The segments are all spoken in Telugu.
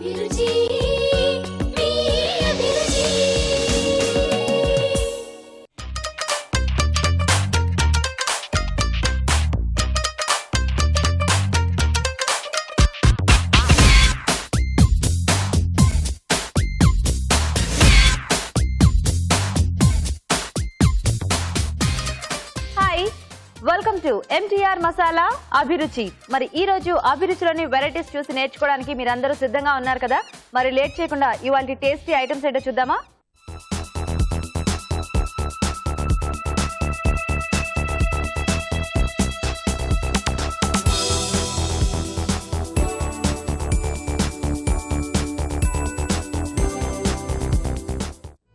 అభిరుచి మీ అభిరుచి. వెల్కమ్ టు MTR మసాలా అభిరుచి. మరి ఈ రోజు అభిరుచిలోని వెరైటీస్ చూసి నేర్చుకోవడానికి మీరందరూ సిద్ధంగా ఉన్నారు కదా. మరి లేట్ చేయకుండా ఇవాళ టేస్టీ ఐటమ్స్ ఏంటో చూద్దామా.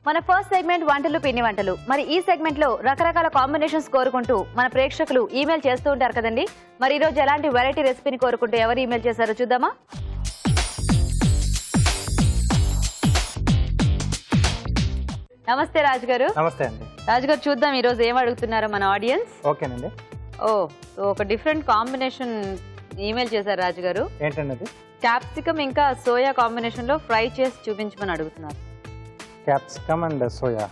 మన ఫస్ట్ సెగ్మెంట్ వంటలు పిండి వంటలు. మరి ఈ సెగ్మెంట్ లో రకరకాల కాంబినేషన్స్ కోరుకుంటూ మన ప్రేక్షకులు ఈమెయిల్ చేస్తూ ఉంటారు కదండి. మరి ఈ రోజు ఎలాంటి వెరైటీ రెసిపీని కోరుకుంటూ ఎవరు ఈమెయిల్ చేశారో చూద్దామా. నమస్తే రాజు గారు. నమస్తే అండి. రాజు గారు, చూద్దాం ఈ రోజు ఏం అడుగుతున్నారో మన ఆడియన్స్. ఓకేనండి. ఒక డిఫరెంట్ కాంబినేషన్ ఈమెయిల్ చేశారు రాజు గారు. ఏంటండి? క్యాప్సికమ్ ఇంకా సోయా కాంబినేషన్ లో ఫ్రై చేసి చూపించమని అడుగుతున్నారు. Capsicum and soya.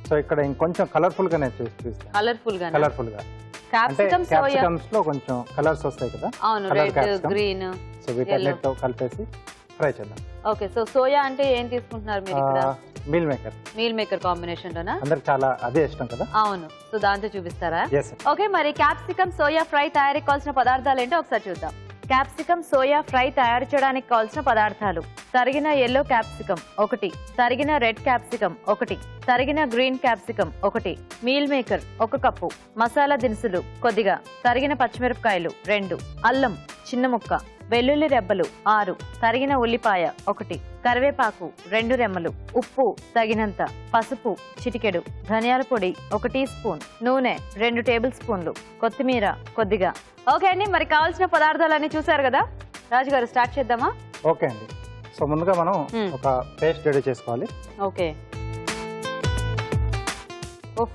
సో ఇక్కడ ఇంకొంచెం కలర్ఫుల్ గానే చూపిస్తాను. కలర్ఫుల్ గా క్యాప్సికమ్ క్యాప్సికమ్స్ లో కొంచెం కలర్స్ వస్తాయి కదా. అవును, రెడ్, గ్రీన్. సో వీటన్నిటితో కలిపేసి ఫ్రై చేద్దాం. ఓకే, సో సోయా అంటే ఏం తీసుకుంటున్నారు మీరు ఇక్కడ? Meal maker. Meal maker combination లోనా? అందరికి చాలా అదే ఇష్టం కదా. అవును, సో దాంతో చూపిస్తారా? yes. ఓకే, మరి క్యాప్సికమ్ సోయా ఫ్రై తయారీకి కావాల్సిన పదార్థాలు ఏంటో ఒకసారి చూద్దాం. క్యాప్సికమ్ సోయా ఫ్రై తయారు చేయడానికి కావాల్సిన పదార్థాలు: తరిగిన ఎల్లో క్యాప్సికమ్ 1, తరిగిన రెడ్ క్యాప్సికమ్ 1, తరిగిన green capsicum 1, meal maker 1 cup, masala దినుసులు కొద్దిగా, తరిగిన పచ్చిమిరపకాయలు 2, అల్లం చిన్న ముక్క, వెల్లుల్లి రెబ్బలు 6, తరిగిన ఉల్లిపాయ 1, కరివేపాకు 2 రెమ్మలు, ఉప్పు తగినంత, పసుపు చిటికెడు, ధనియాల పొడి 1 టీ స్పూన్, నూనె 2 టేబుల్ స్పూన్లు, కొత్తిమీర కొద్దిగా. ఓకే అండి, మరి కావాల్సిన పదార్థాలన్నీ చూసారు కదా. రాజుగారు, స్టార్ట్ చేద్దామా? ఓకే అండి. సో ముందుగా మనం ఒక పేస్ట్ రెడీ చేసుకోవాలి. ఓకే,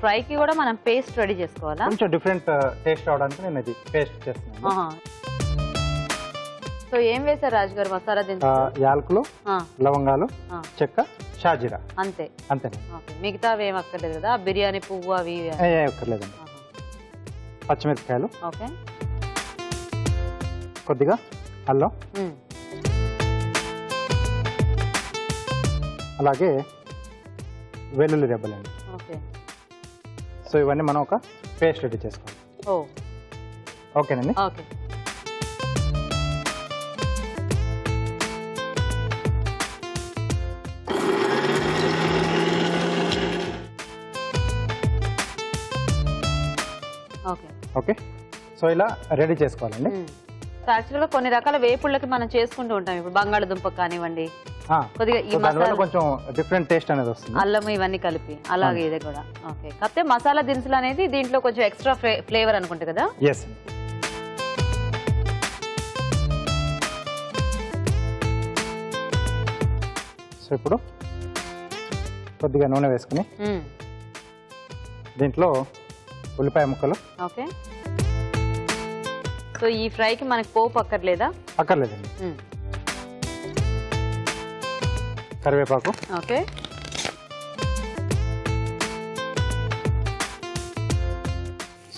ఫ్రైకి కూడా మనం పేస్ట్ రెడీ చేసుకోవాలా? కొంచెం డిఫరెంట్ టేస్ట్ అవడానికి నేను ఇది పేస్ట్ చేస్తున్నాను. సో ఏం వేశారు రాజుగారు? మసాలా దినుసులు, యాలకులు, లవంగాలు, చెక్క, షాజీరా, అంతే అంతేనండి. మిగతా ఏం అక్కర్లేదు కదా? బిర్యానీ పువ్వు అవి అక్కర్లేదండి. పచ్చిమిరపకాయలు, ఓకే, కొద్దిగా అల్లం, అలాగే వెల్లుల్లి రెబ్బలండి. ఓకే, సో ఇవన్నీ మనం ఒక పేస్ట్ రెడీ చేసుకోవాలి. ఓకేనండి. ఓకే, ఓకే, సో ఇలా రెడీ చేసుకోవాలండి. యాక్చువల్ గా కొన్ని రకాల వేపుళ్ళకి మనం చేసుకుంటూ ఉంటాం. ఇప్పుడు బంగాళదుంప కానివ్వండి, కొద్దిగా ఈ మసాలా కొంచెం డిఫరెంట్ టేస్ట్ అనేది వస్తుంది, అల్లం ఇవన్నీ కలిపి. అలాగే ఇది కూడా ఓకే. కాకపోతే మసాలా దినుసులు అనేది దీంట్లో కొంచెం ఎక్స్ట్రా ఫ్లేవర్ అనుకుంటా కదా. ఎస్. సో ఇప్పుడు కొద్దిగా నూనె వేసుకుని దీంట్లో ఉల్లిపాయ ముక్కలు. ఓకే, సో ఈ ఫ్రైకి మనకి పోపు అక్కర్లేదా? అక్కర్లేదండి. కరివేపాకు. ఓకే,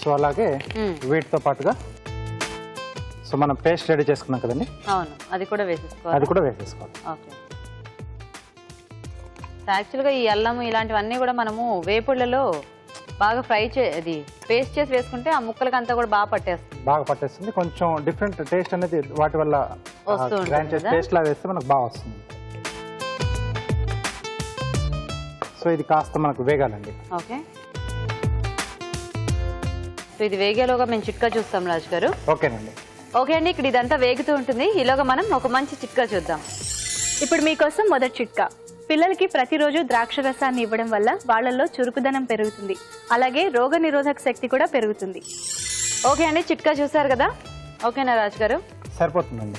సో అలాగే వీటితో పాటుగా సో మనం పేస్ట్ రెడీ చేసుకున్నాం కదండి. అవును, అది కూడా వేసేసుకోవాలి. అది కూడా వేసేసుకోవాలి. ఓకే, యాక్చువల్గా ఈ అల్లం ఇలాంటివన్నీ కూడా మనము వేపుళ్ళలో బాగా ఫ్రై అది పేస్ట్ చేసి వేసుకుంటే ఆ ముక్కలకి అంతా కూడా బాగా పట్టేస్తుంది. కొంచెం డిఫరెంట్ టేస్ట్ అనేది వాటి వల్ల పేస్ట్ లా వేస్తే మనకు బాగా వస్తుంది. సో ఇది కాస్త మనకు వేగాలండి. ఓకే, సో ఇది వేగేలోగా మేము చిట్కా చూస్తాం రాజు గారు. ఓకేనండి. ఓకే అండి, ఇక్కడ ఇదంతా వేగుతూ ఉంటుంది. ఈలోగా మనం ఒక మంచి చిట్కా చూద్దాం. ఇప్పుడు మీకోసం మొదటి చిట్కా. పిల్లలకి ప్రతిరోజు ద్రాక్ష రసాన్ని ఇవ్వడం వల్ల వాళ్ళల్లో చురుకుదనం పెరుగుతుంది, అలాగే రోగ నిరోధక శక్తి కూడా పెరుగుతుంది. ఓకే అండి, చిట్కా చూసారు కదా. ఓకేనా రాజు గారు? సరిపోతుందండి.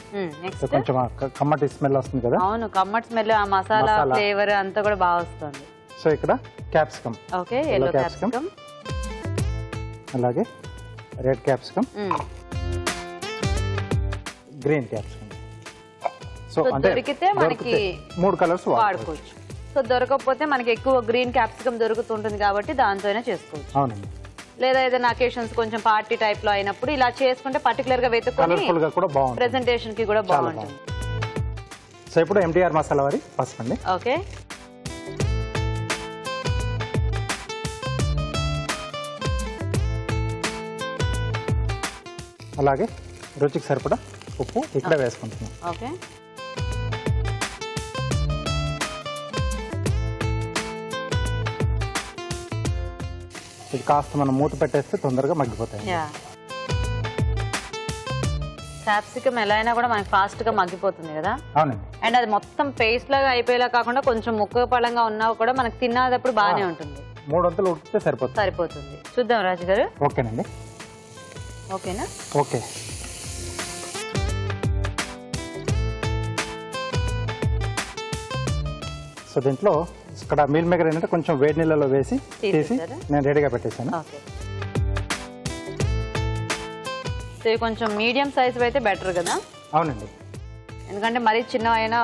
కొంచెం కమ్మటి స్మెల్ వస్తుంది కదా. అవును, కమ్మటి స్మెల్, ఆ మసాలా ఫ్లేవర్ అంతా కూడా బాగా వస్తుంది. సో ఇక్కడ క్యాప్సికమ్. ఓకే, ఎల్లో క్యాప్సికమ్, అలాగే red capsicum, green capsicum. So so అంటే దొరికితే మనకి 3 కలర్స్ వాడుకోవచ్చు. సో దొరకకపోతే మనకి ఎక్కువ గ్రీన్ క్యాప్సికమ్ దొరుకుతుంటుంది కాబట్టి దాంతో అయినా చేసుకోవచ్చు. అవునండి. లేదా ఏదైనా అకేషన్స్ కొంచెం పార్టీ టైప్ లో అయినప్పుడు ఇలా చేసుకుంటే పర్టికులర్ గా వెతుకొని కలర్ఫుల్ గా కూడా బాగుంటుంది, ప్రెజెంటేషన్ కి కూడా బాగుంటుంది. సో ఇప్పుడు MTR మసాలా వారి పసుపు అండి. ఓకే, అలాగే రుచికి సరిపడా ఉప్పు ఇక్కడే వేసుకుంటున్నాం. ఓకే. ఇది కాస్త మనం మూత పెట్టేస్తే తొందరగా మగ్గిపోతాయి. యా, క్యాప్సికమ్ ఎలా అయినా కూడా మనకి ఫాస్ట్ గా మగ్గిపోతుంది కదా. అవునండి. అండ్ అది మొత్తం పేస్ట్ లాగా అయిపోయేలా కాకుండా కొంచెం ముక్క పళ్ళంగా ఉన్నా కూడా మనకి తిన్నప్పుడు బాగానే ఉంటుంది. 3 వంతులు ఉడికితే సరిపోతుంది. చూద్దాం రాజు గారు. ఓకేనండి. ఓకేనా? ఓకే. సో దీంట్లో ఇక్కడ మీల్ మేకర్ ఏంటంటే కొంచెం వేడి నీళ్ళలో వేసి తీసి నేను రెడీగా పెట్టేశాను. ఓకే. సో ఇవి కొంచెం మీడియం సైజ్ అయితే బెటర్ కదా. అవునండి. ఎందుకంటే మరీ చిన్నవైనా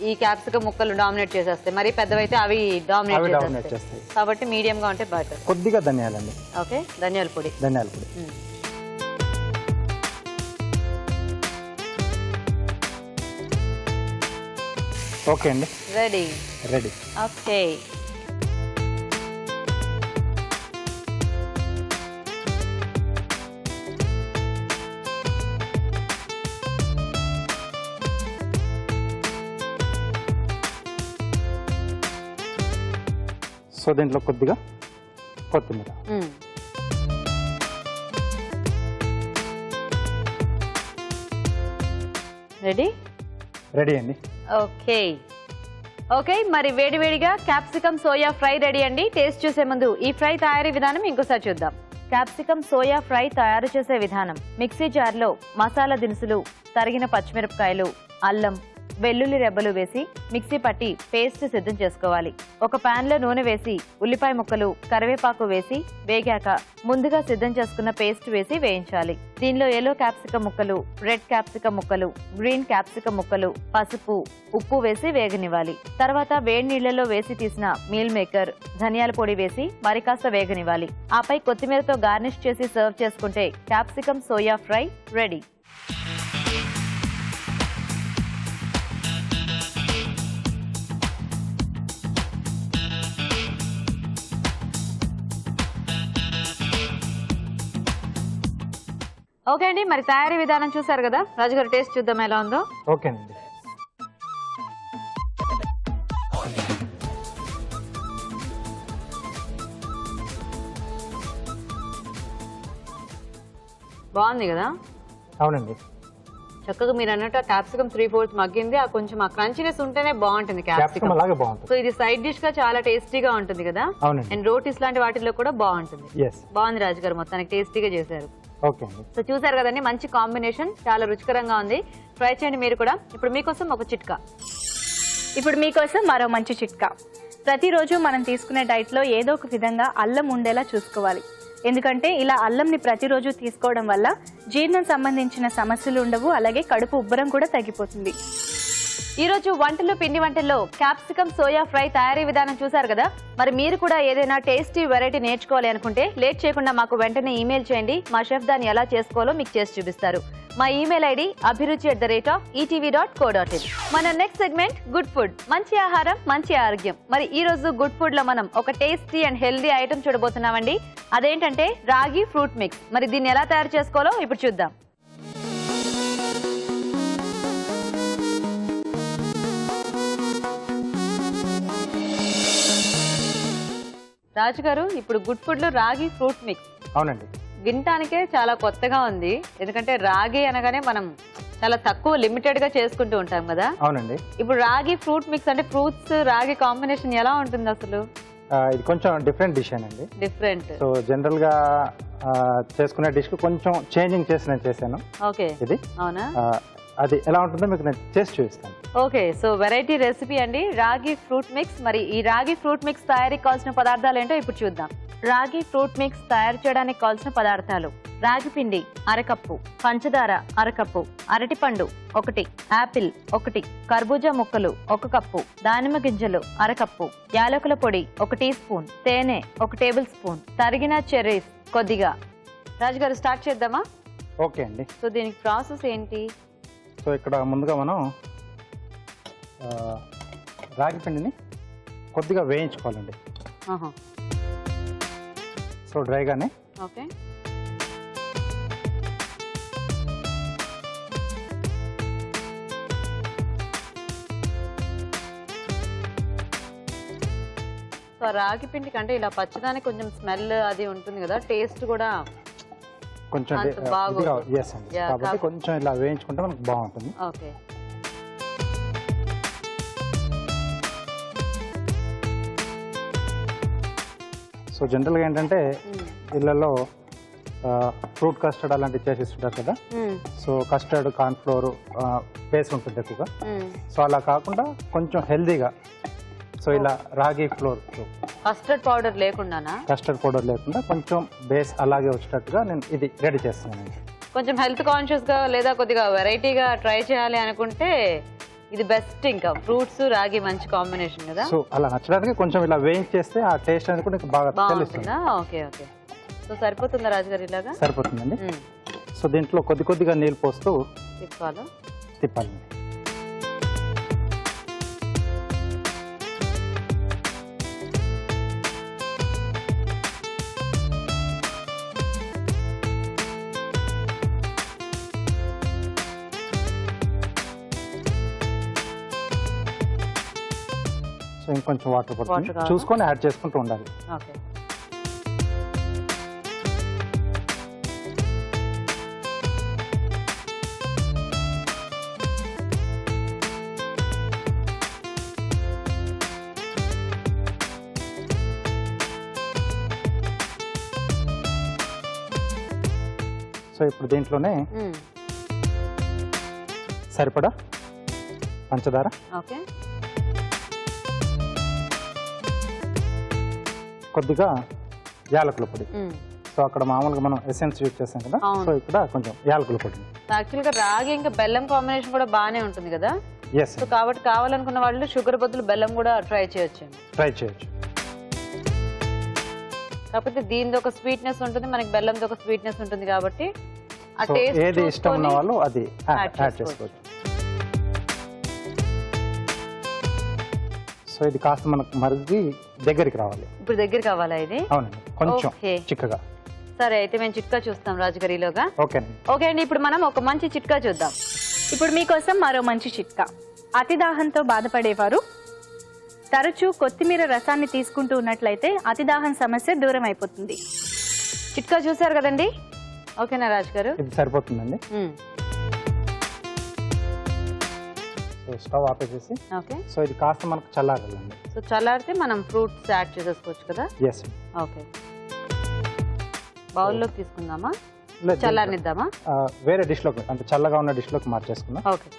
ఈ క్యాప్సికమ్ ముక్కలు డామినేట్ చేసేస్తాయి, మరీ పెద్దవైతే అవి డామినేట్ చేస్తాయి. కాబట్టి మీడియం గా ఉంటే బెటర్. కొద్దిగా ధనియాలండి. ఓకే, ధనియాల పొడి. ఓకే అండి, రెడీ. ఓకే. సో దీంట్లో కొద్దిగా కొత్తిమీర. రెడీ అండి. ఓకే, మరి వేడివేడిగా క్యాప్సికమ్ సోయా ఫ్రై రెడీ అండి. టేస్ట్ చూసే ముందు ఈ ఫ్రై తయారీ విధానం ఇంకోసారి చూద్దాం. క్యాప్సికమ్ సోయా ఫ్రై తయారు చేసే విధానం: మిక్సీ జార్లో మసాలా దినుసులు, తరిగిన పచ్చిమిరపకాయలు, అల్లం, వెల్లుల్లి రెబ్బలు వేసి మిక్సీ పట్టి పేస్ట్ సిద్ధం చేసుకోవాలి. ఒక పాన్ లో నూనె వేసి ఉల్లిపాయ ముక్కలు, కరివేపాకు వేసి వేగాక ముందుగా సిద్ధం చేసుకున్న పేస్ట్ వేసి వేయించాలి. దీనిలో ఎల్లో క్యాప్సికమ్ ముక్కలు, రెడ్ క్యాప్సికమ్ ముక్కలు, గ్రీన్ క్యాప్సికమ్ ముక్కలు, పసుపు, ఉప్పు వేసి వేగనివ్వాలి. తర్వాత వేడి నీళ్లలో వేసి తీసిన మీల్ మేకర్, ధనియాల పొడి వేసి మరి కాస్త వేగనివ్వాలి. ఆపై కొత్తిమీరతో గార్నిష్ చేసి సర్వ్ చేసుకుంటే capsicum soya fry ready. Okay అండి, మరి తయారీ విధానం చూసారు కదా. రాజుగారు టేస్ట్ చూద్దాం ఎలా ఉందో. ఓకేనండి. బాగుంది కదా. అవునండి. చక్కగా మీరు అన్నట్టు క్యాప్సికమ్ 3/4 మగ్గింది. ఆ కొంచెం ఆ క్రంచినెస్ ఉంటేనే బాగుంటుంది క్యాప్సికమ్. అలాగే బాగుంటుంది. సో ఇది సైడ్ డిష్ గా చాలా టేస్టీగా ఉంటుంది కదా. అవునండి. అండ్ రోటీస్ లాంటి వాటిల్లో కూడా బాగుంటుంది. బాగుంది రాజుగారు, మొత్తానికి టేస్టీగా చేశారు. ఓకే అండి. సో చూసారు కదండి, మంచి కాంబినేషన్, చాలా రుచికరంగా ఉంది. ట్రై చేయండి మీరు కూడా. ఇప్పుడు మీకోసం ఒక చిట్కా. మరో మంచి చిట్కా. ప్రతిరోజు మనం తీసుకునే డైట్లో ఏదో ఒక విధంగా అల్లం ఉండేలా చూసుకోవాలి. ఎందుకంటే ఇలా అల్లంని ప్రతిరోజు తీసుకోవడం వల్ల జీర్ణం సంబంధించిన సమస్యలు ఉండవు, అలాగే కడుపు ఉబ్బరం కూడా తగ్గిపోతుంది. ఈ రోజు వంటలు పిండి వంటల్లో క్యాప్సికమ్ సోయా ఫ్రై తయారీ విధానం చూసారు కదా. మరి మీరు కూడా ఏదైనా టేస్టీ వెరైటీ నేర్చుకోవాలి అనుకుంటే లేట్ చేయకుండా మాకు వెంటనే ఈమెయిల్ చేయండి. మా షెఫ్ దాన్ని ఎలా చేసుకోవాలో మీకు చేసి చూపిస్తారు. మా ఈమెయిల్ ఐడి abhiruchi@etv.co.in. మన నెక్స్ట్ సెగ్మెంట్ గుడ్ ఫుడ్. మంచి ఆహారం, మంచి ఆరోగ్యం. మరి ఈ రోజు గుడ్ ఫుడ్ లో మనం ఒక టేస్టీ అండ్ హెల్దీ ఐటమ్ చూడబోతున్నామండి. అదేంటంటే రాగి ఫ్రూట్ మిక్స్. మరి దీన్ని ఎలా తయారు చేసుకోవాలో ఇప్పుడు చూద్దాం. రాజు గారు, ఇప్పుడు గుడ్ ఫుడ్ లో రాగి ఫ్రూట్ మిక్స్. అవునండి. వినటానికే చాలా కొత్తగా ఉంది. ఎందుకంటే రాగి అనగానే మనం చాలా తక్కువ లిమిటెడ్ గా చేసుకుంటూ ఉంటాం కదా. అవునండి. ఇప్పుడు రాగి ఫ్రూట్ మిక్స్ అంటే ఫ్రూట్స్ రాగి కాంబినేషన్ ఎలా ఉంటుంది అసలు? ఇది కొంచెం డిఫరెంట్ డిష్ అండి. డిఫరెంట్. సో జనరల్ గా చేసుకునే డిష్ కు కొంచెం చేంజింగ్ చేసి నేను చేశాను. ఓకే. ఇది అవునా? అది ఎలా ఉంటుందో మీకు నేను చేసి చూపిస్తాను. ఓకే, సో వెరైటీ రెసిపీ అండి రాగి ఫ్రూట్ మిక్స్. మరి ఈ రాగి ఫ్రూట్ మిక్స్ తయారీకి కావాల్సిన పదార్థాలు ఏంటో ఇప్పుడు చూద్దాం. రాగి ఫ్రూట్ మిక్స్ తయారు చేయడానికి కావాల్సిన పదార్థాలు: రాగి పిండి అరకప్పు, పంచదార అరకప్పు, అరటిపండు 1, యాపిల్ 1, కర్బూజా ముక్కలు 1 కప్పు, దానిమ్మ గింజలు అరకప్పు, యాలకుల పొడి 1 టీ స్పూన్, తేనె 1 టేబుల్ స్పూన్, తరిగిన చెర్రీస్ కొద్దిగా. రాజుగారు స్టార్ట్ చేద్దామా? ఓకే అండి. సో దీనికి ప్రాసెస్ ఏంటి? సో ఇక్కడ ముందుగా మనం రాగి పిండిని కొద్దిగా వేయించుకోవాలండి. సో డ్రైగానే. ఓకే. సో రాగి పిండి కంటే ఇలా పచ్చదానికి కొంచెం స్మెల్ అది ఉంటుంది కదా, టేస్ట్ కూడా కొంచెం అంత బాగోదు. ఎస్ అండి. కాబట్టి కొంచెం ఇలా వేయించుకుంటే మనకు బాగుంటుంది. ఓకే. సో జనరల్గా ఏంటంటే ఇళ్ళల్లో ఫ్రూట్ కస్టర్డ్ అలాంటివి చేసిస్తుంటారు కదా. సో కస్టర్డ్, కార్న్ఫ్లోర్ బేస్ ఉంటుంది ఎక్కువగా. సో అలా కాకుండా కొంచెం హెల్దీగా సో ఇలా రాగి ఫ్లోర్, కస్టర్డ్ పౌడర్ లేకుండానా? కస్టర్డ్ పౌడర్ లేకుండా కొంచెం బేస్ అలాగే వచ్చేటట్టుగా నేను ఇది రెడీ చేస్తున్నాను. కొంచెం హెల్త్ కాన్షియస్ గా లేదా కొద్దిగా వెరైటీగా ట్రై చేయాలి అనుకుంటే ఇది బెస్ట్. ఇంకా ఫ్రూట్స్ రాగి మంచి కాంబినేషన్ కదా. సో అలా నచ్చడానికి కొంచెం ఇలా వేయించేస్తే ఆ టేస్ట్ అనేది కూడా నీకు బాగా తెలుస్తుంది. బాగుంటుందా? Okay okay. సో సరిపోతుందా రాజుగారు? ఇలాగా సరిపోతుందండి. సో దీంట్లో కొద్దిగా నీళ్ళు పోస్తూ తిప్పాలండి. సో ఇంకొంచెం వాటర్ పడుతుంది, చూసుకొని యాడ్ చేసుకుంటూ ఉండాలి. ఓకే. సో ఇప్పుడు దీంట్లోనే సరిపడా పంచదార, ఓకే, కొద్దిగా యాలకుల పొడి. సో అక్కడ మామూలుగా మనం ఎసెన్స్ యూజ్ చేస్తాం కదా, సో ఇక్కడ కొంచెం యాలకుల పొడి. యాక్చువల్గా రాగి ఇంకా బెల్లం కాంబినేషన్ కూడా బాగానే ఉంటుంది కదా. ఎస్. సో కాబట్టి కావాలనుకున్న వాళ్ళు షుగర్ బదులు బెల్లం కూడా ట్రై చేయొచ్చు. కాకపోతే దీనిది ఒక స్వీట్నెస్ ఉంటుంది, మనకి బెల్లంది ఒక స్వీట్నెస్ ఉంటుంది కాబట్టి ఆ టేస్ట్ ఏది ఇష్టం ఉన్న వాళ్ళు అది యాడ్ చేసుకోవచ్చు. సో ఇది కాస్త మనకు మరిగి దగ్గరికి రావాలి. ఇప్పుడు దగ్గర కావాలా ఇది? అవునండి, కొంచెం చిక్కగా. సరే, అయితే మేము చిట్కా చూస్తాం రాజుగారిలోగా. ఓకే అండి. ఇప్పుడు మనం ఒక మంచి చిట్కా చూద్దాం. ఇప్పుడు మీకోసం మరో మంచి చిట్కా. అతి దాహంతో బాధపడేవారు తరచూ కొత్తిమీర రసాన్ని తీసుకుంటూ ఉన్నట్లయితే అతి దాహం సమస్య దూరం అయిపోతుంది. చిట్కా చూసారు కదండి. ఓకేనా రాజుగారు? ఇది సరిపోతుందండి. సో స్టవ్ ఆపేసేసి, ఓకే. సో ఇది కాస్త మనకు చల్లారాలండి. సో చల్లారితే మనం ఫ్రూట్స్ యాడ్ చేసేసుకోవచ్చు కదా. ఎస్. ఓకే. బౌల్లోకి తీసుకుందామా, చల్లారనిద్దామా? వేరే డిష్లోకి, అంటే చల్లగా ఉన్న డిష్లోకి మార్చేసుకుందాం. ఓకే.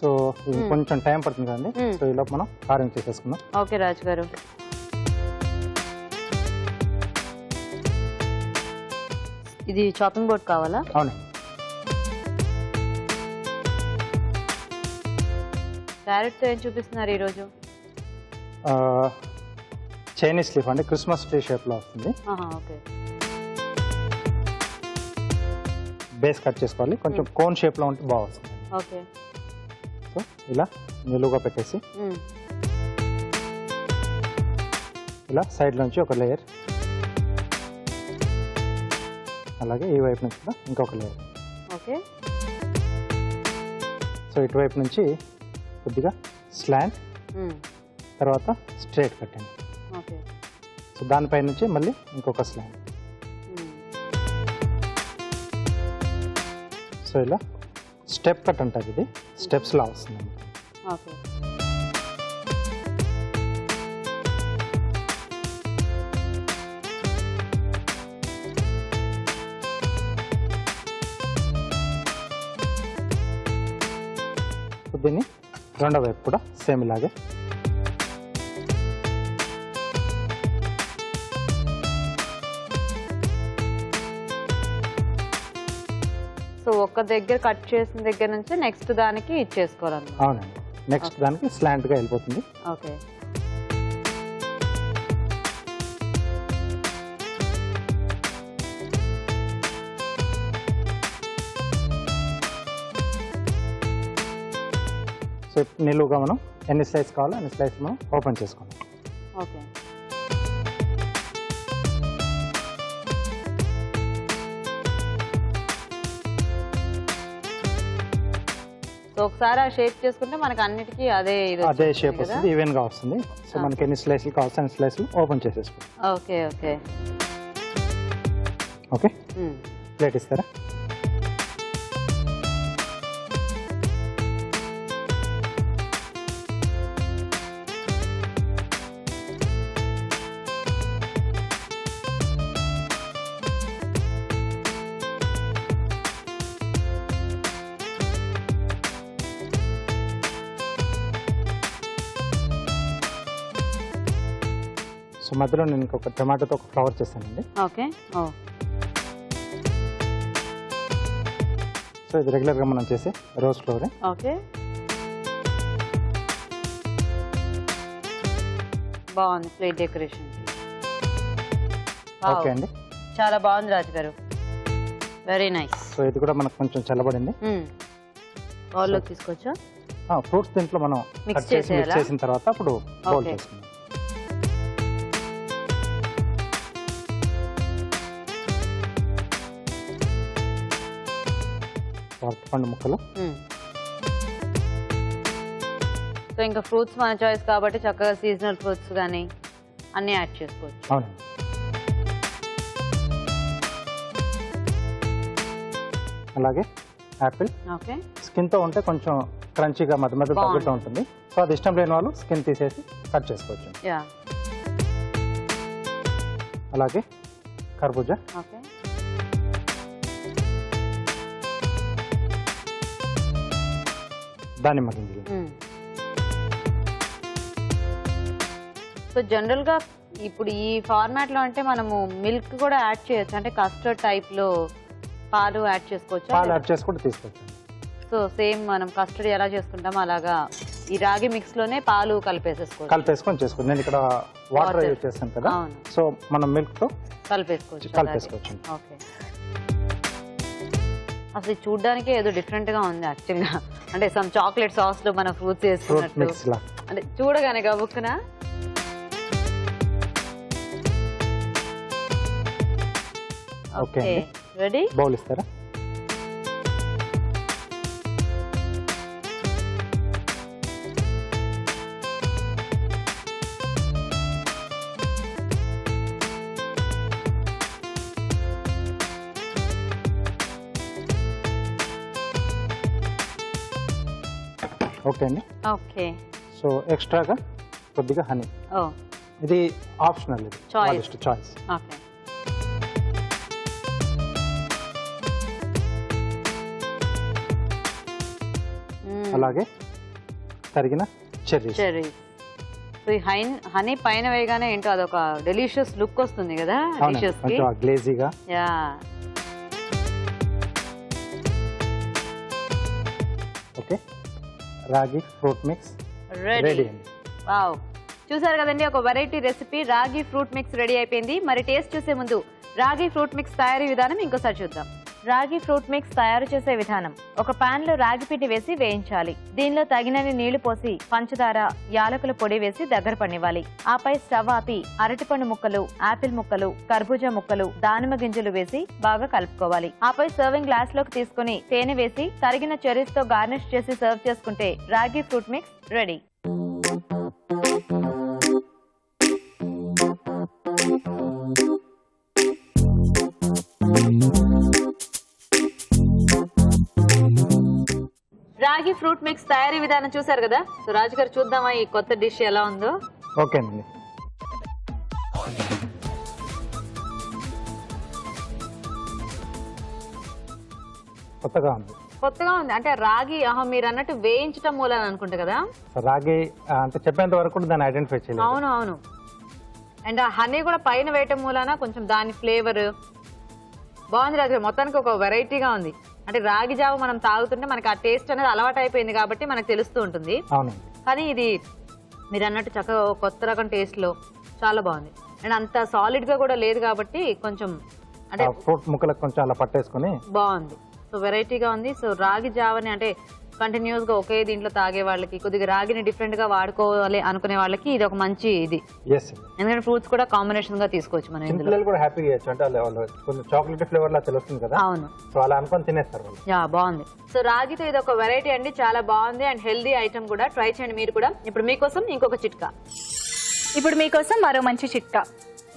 సో కొంచెం టైం పడుతుంది కదండి. సో ఈ లోపు మనం కారం చేసేసుకుందాం. ఓకే రాజుగారు. ఇది చాపింగ్ బోర్డ్ కావాలా? అవునండి. క్యారెట్తో ఏం చూపిస్తున్నారు ఈరోజు? చైనీస్ లీఫ్ అండి, క్రిస్మస్ ట్రీ షేప్లో వస్తుంది. ఓకే. బేస్ కట్ చేసుకోవాలి, కొంచెం కోన్ షేప్లో ఉంటే బాగా వస్తుంది. ఓకే. సో ఇలా నిలువుగా పెట్టేసి ఇలా సైడ్ నుంచి ఒక లేయర్, అలాగే ఈ వైపు నుంచి కూడా ఇంకొక లేయర్. ఓకే. సో ఇటువైపు నుంచి కొద్దిగా స్లాంట్, తర్వాత స్ట్రైట్ కట్టండి. ఓకే. సో దానిపై నుంచి మళ్ళీ ఇంకొక స్లాంట్. సో ఇలా స్టెప్ కట్ అంటారు, ఇది స్టెప్స్ లా వస్తుంది. ఓకే. ఇప్పుడు దీన్ని రెండో వైపు కూడా సేమ్ ఇలాగే సో ఒక దగ్గర కట్ చేసిన దగ్గర నుంచి నెక్స్ట్ దానికి ఇచ్చేసుకోవాలన్నమాట. అవునండి. నెక్స్ట్ దానికి స్లాంట్గా వెళ్ళిపోతుంది. ఓకే. సో నిలువుగా మనం ఎన్ని స్లైస్ కావాలో అన్ని స్లైస్ మనం ఓపెన్ చేసుకోవాలి. ఓకే. సో ఒకసారి ఆ షేప్ చేసుకుంటే మనకి అన్నిటికీ అదే షేప్ వస్తుంది, ఈవెన్ గా వస్తుంది. సో మనకి ఎన్ని స్లైస్లు కావాల్సిన అన్ని స్లైస్లు ఓపెన్ చేసేసుకోండి. ఓకే. ఓకే. ఓకే, ప్లేట్ ఇస్తారా? సో మధ్యలో నేను ఇంకొక టమాటోతో ఒక ఫ్లవర్ చేస్తానండి. ఓకే. సో ఇది రెగ్యులర్గా మనం చేసే రోజ్ ఫ్లవర్. ఓకే. బాగుంది ప్లేట్ డెకరేషన్. ఓకే అండి, చాలా బాగుంది రాజు గారు, వెరీ నైస్. సో ఇది కూడా మనకు కొంచెం చల్లబడింది. బౌల్లోకి తీసుకోవచ్చా? ఫ్రూట్స్ దీంట్లో మనం మిక్స్ చేసిన తర్వాత అప్పుడు బౌల్ చేసుకుందాం. పండు ముక్కలు. సో ఇంకా ఫ్రూట్స్ మన చాయిస్ కాబట్టి చక్కగా సీజనల్ ఫ్రూట్స్ కానీ అన్నీ యాడ్ చేసుకోవచ్చు. అవునండి. అలాగే యాపిల్. ఓకే. స్కిన్తో ఉంటే కొంచెం క్రంచీగా మధ్య మధ్య తగ్గుతూ ఉంటుంది. సో అది ఇష్టం లేని వాళ్ళు స్కిన్ తీసేసి కట్ చేసుకోవచ్చు. యా. అలాగే కర్బూజా. ఓకే. దానిమ్మ గింజలు. సో జనరల్గా ఇప్పుడు ఈ ఫార్మాట్లో అంటే మనము మిల్క్ కూడా యాడ్ చేయొచ్చు, అంటే కస్టర్డ్ టైప్లో పాలు యాడ్ చేసుకోవచ్చు. పాలు యాడ్ చేసుకుంటే తీసుకోవచ్చు. సో సేమ్ మనం కస్టర్డ్ ఎలా చేసుకుంటామో అలాగా ఈ రాగి మిక్స్లోనే పాలు కలిపేసుకొని చేసుకోవచ్చు. నేను ఇక్కడ వాటర్ యూజ్ చేస్తాను కదా, సో మనం మిల్క్తో కలిపేసుకోవచ్చు. ఓకే. అసలు చూడడానికి ఏదో డిఫరెంట్గా ఉంది యాక్చువల్గా, అంటే సమ్ చాక్లెట్ సాస్లో మన ఫ్రూట్స్ వేసుకున్నట్టు, అంటే చూడగానే గబుక్కున. Okay, ready. బౌల్ ఇస్తారా? ఓకే అండి. ఓకే. సో ఎక్స్ట్రాగా కొద్దిగా హనీ. ఇది ఆప్షనల్, ఇది చాయిస్. ఓకే. అలాగే తరిగిన చెర్రీస్. సో ఈ హనీ పైన వేయగానే ఏంటో అదొక డెలిషియస్ లుక్ వస్తుంది కదా డిషెస్ కి, గ్లేజీగా. యా. ఓకే, రాగి ఫ్రూట్ మిక్స్ రెడీ. వావ్, చూసారు కదండి, ఒక వెరైటీ రెసిపీ రాగి ఫ్రూట్ మిక్స్ రెడీ అయిపోయింది. మరి టేస్ట్ చూసే ముందు రాగి ఫ్రూట్ మిక్స్ తయారీ విధానం ఇంకోసారి చూద్దాం. రాగి ఫ్రూట్ మిక్స్ తయారు చేసే విధానం: ఒక పాన్ లో రాగి పిండి వేసి వేయించాలి. దీనిలో తగినన్ని నీళ్లు పోసి పంచదార, యాలకుల పొడి వేసి దగ్గర పనివ్వాలి. ఆపై స్టవ్ ఆపి అరటిపండు ముక్కలు, ఆపిల్ ముక్కలు, కర్బూజా ముక్కలు, దానిమ్మ గింజలు వేసి బాగా కలుపుకోవాలి. ఆపై సర్వింగ్ గ్లాస్ లోకి తీసుకుని తేనె వేసి తరిగిన చెర్రీస్ తో గార్నిష్ చేసి సర్వ్ చేసుకుంటే రాగి ఫ్రూట్ మిక్స్ రెడీ. రాగి ఫ్రూట్ మిక్స్ తయారీ విధానం చూసారు కదా. సో రాజు గారు, చూద్దామా ఈ కొత్త డిష్ ఎలా ఉందో? ఓకేనండి. కొత్తగా ఉంది. కొత్తగా ఉంది. అంటే రాగి మీరు అన్నట్టు వేయించటం మూలని అనుకుంటా కదా. రాగి అంటే చెప్పేంత వరకు కూడా దాన్ని ఐడెంటిఫై చేయలేదు. అవును అవును. అండ్ ఆ హనీ కూడా పైన వేయటం మూలాన కొంచెం దాని ఫ్లేవర్ బాగుంది రాజు. మొత్తానికి ఒక వెరైటీగా ఉంది. అంటే రాగి జావ మనం తాగుతుంటే మనకి ఆ టేస్ట్ అనేది అలవాటు అయిపోయింది కాబట్టి మనకు తెలుస్తూ ఉంటుంది. అవునండి. కానీ ఇది మీరు అన్నట్టు చక్కగా కొత్త రకం టేస్ట్ లో చాలా బాగుంది. అండ్ అంత సాలిడ్ గా కూడా లేదు కాబట్టి కొంచెం అంటే ఫ్రూట్ ముక్కలకు కొంచెం అలా పట్టేసుకుని బాగుంది. సో వెరైటీగా ఉంది. సో రాగి జావని అంటే కంటిన్యూస్ గా ఒకే దీంట్లో తాగే వాళ్ళకి, కొద్దిగా రాగిని డిఫరెంట్ గా వాడుకోవాలి అనుకునే వాళ్ళకి ఇది ఒక మంచి ఇది. ఎస్ ఎందుకంటే ఫ్రూట్స్ కూడా కాంబినేషన్ గా తీసుకోవచ్చు మనం ఇందులో. పిల్లలు కూడా హ్యాపీగా చేయొచ్చు. అంటే వాళ్ళు కొంచెం చాక్లెట్ ఫ్లేవర్ లా తెలుస్తుంది కదా. అవును. సో అలా అనుకొని తినేస్తారు వాళ్ళు. యా బాగుంది. సో రాగితో ఇది ఒక వెరైటీ అండి, చాలా బాగుంది అండ్ హెల్దీ ఐటమ్ కూడా. ట్రై చేయండి మీరు కూడా. ఇప్పుడు మీకోసం ఇంకొక చిట్కా. ఇప్పుడు మీకోసం మరో మంచి చిట్కా.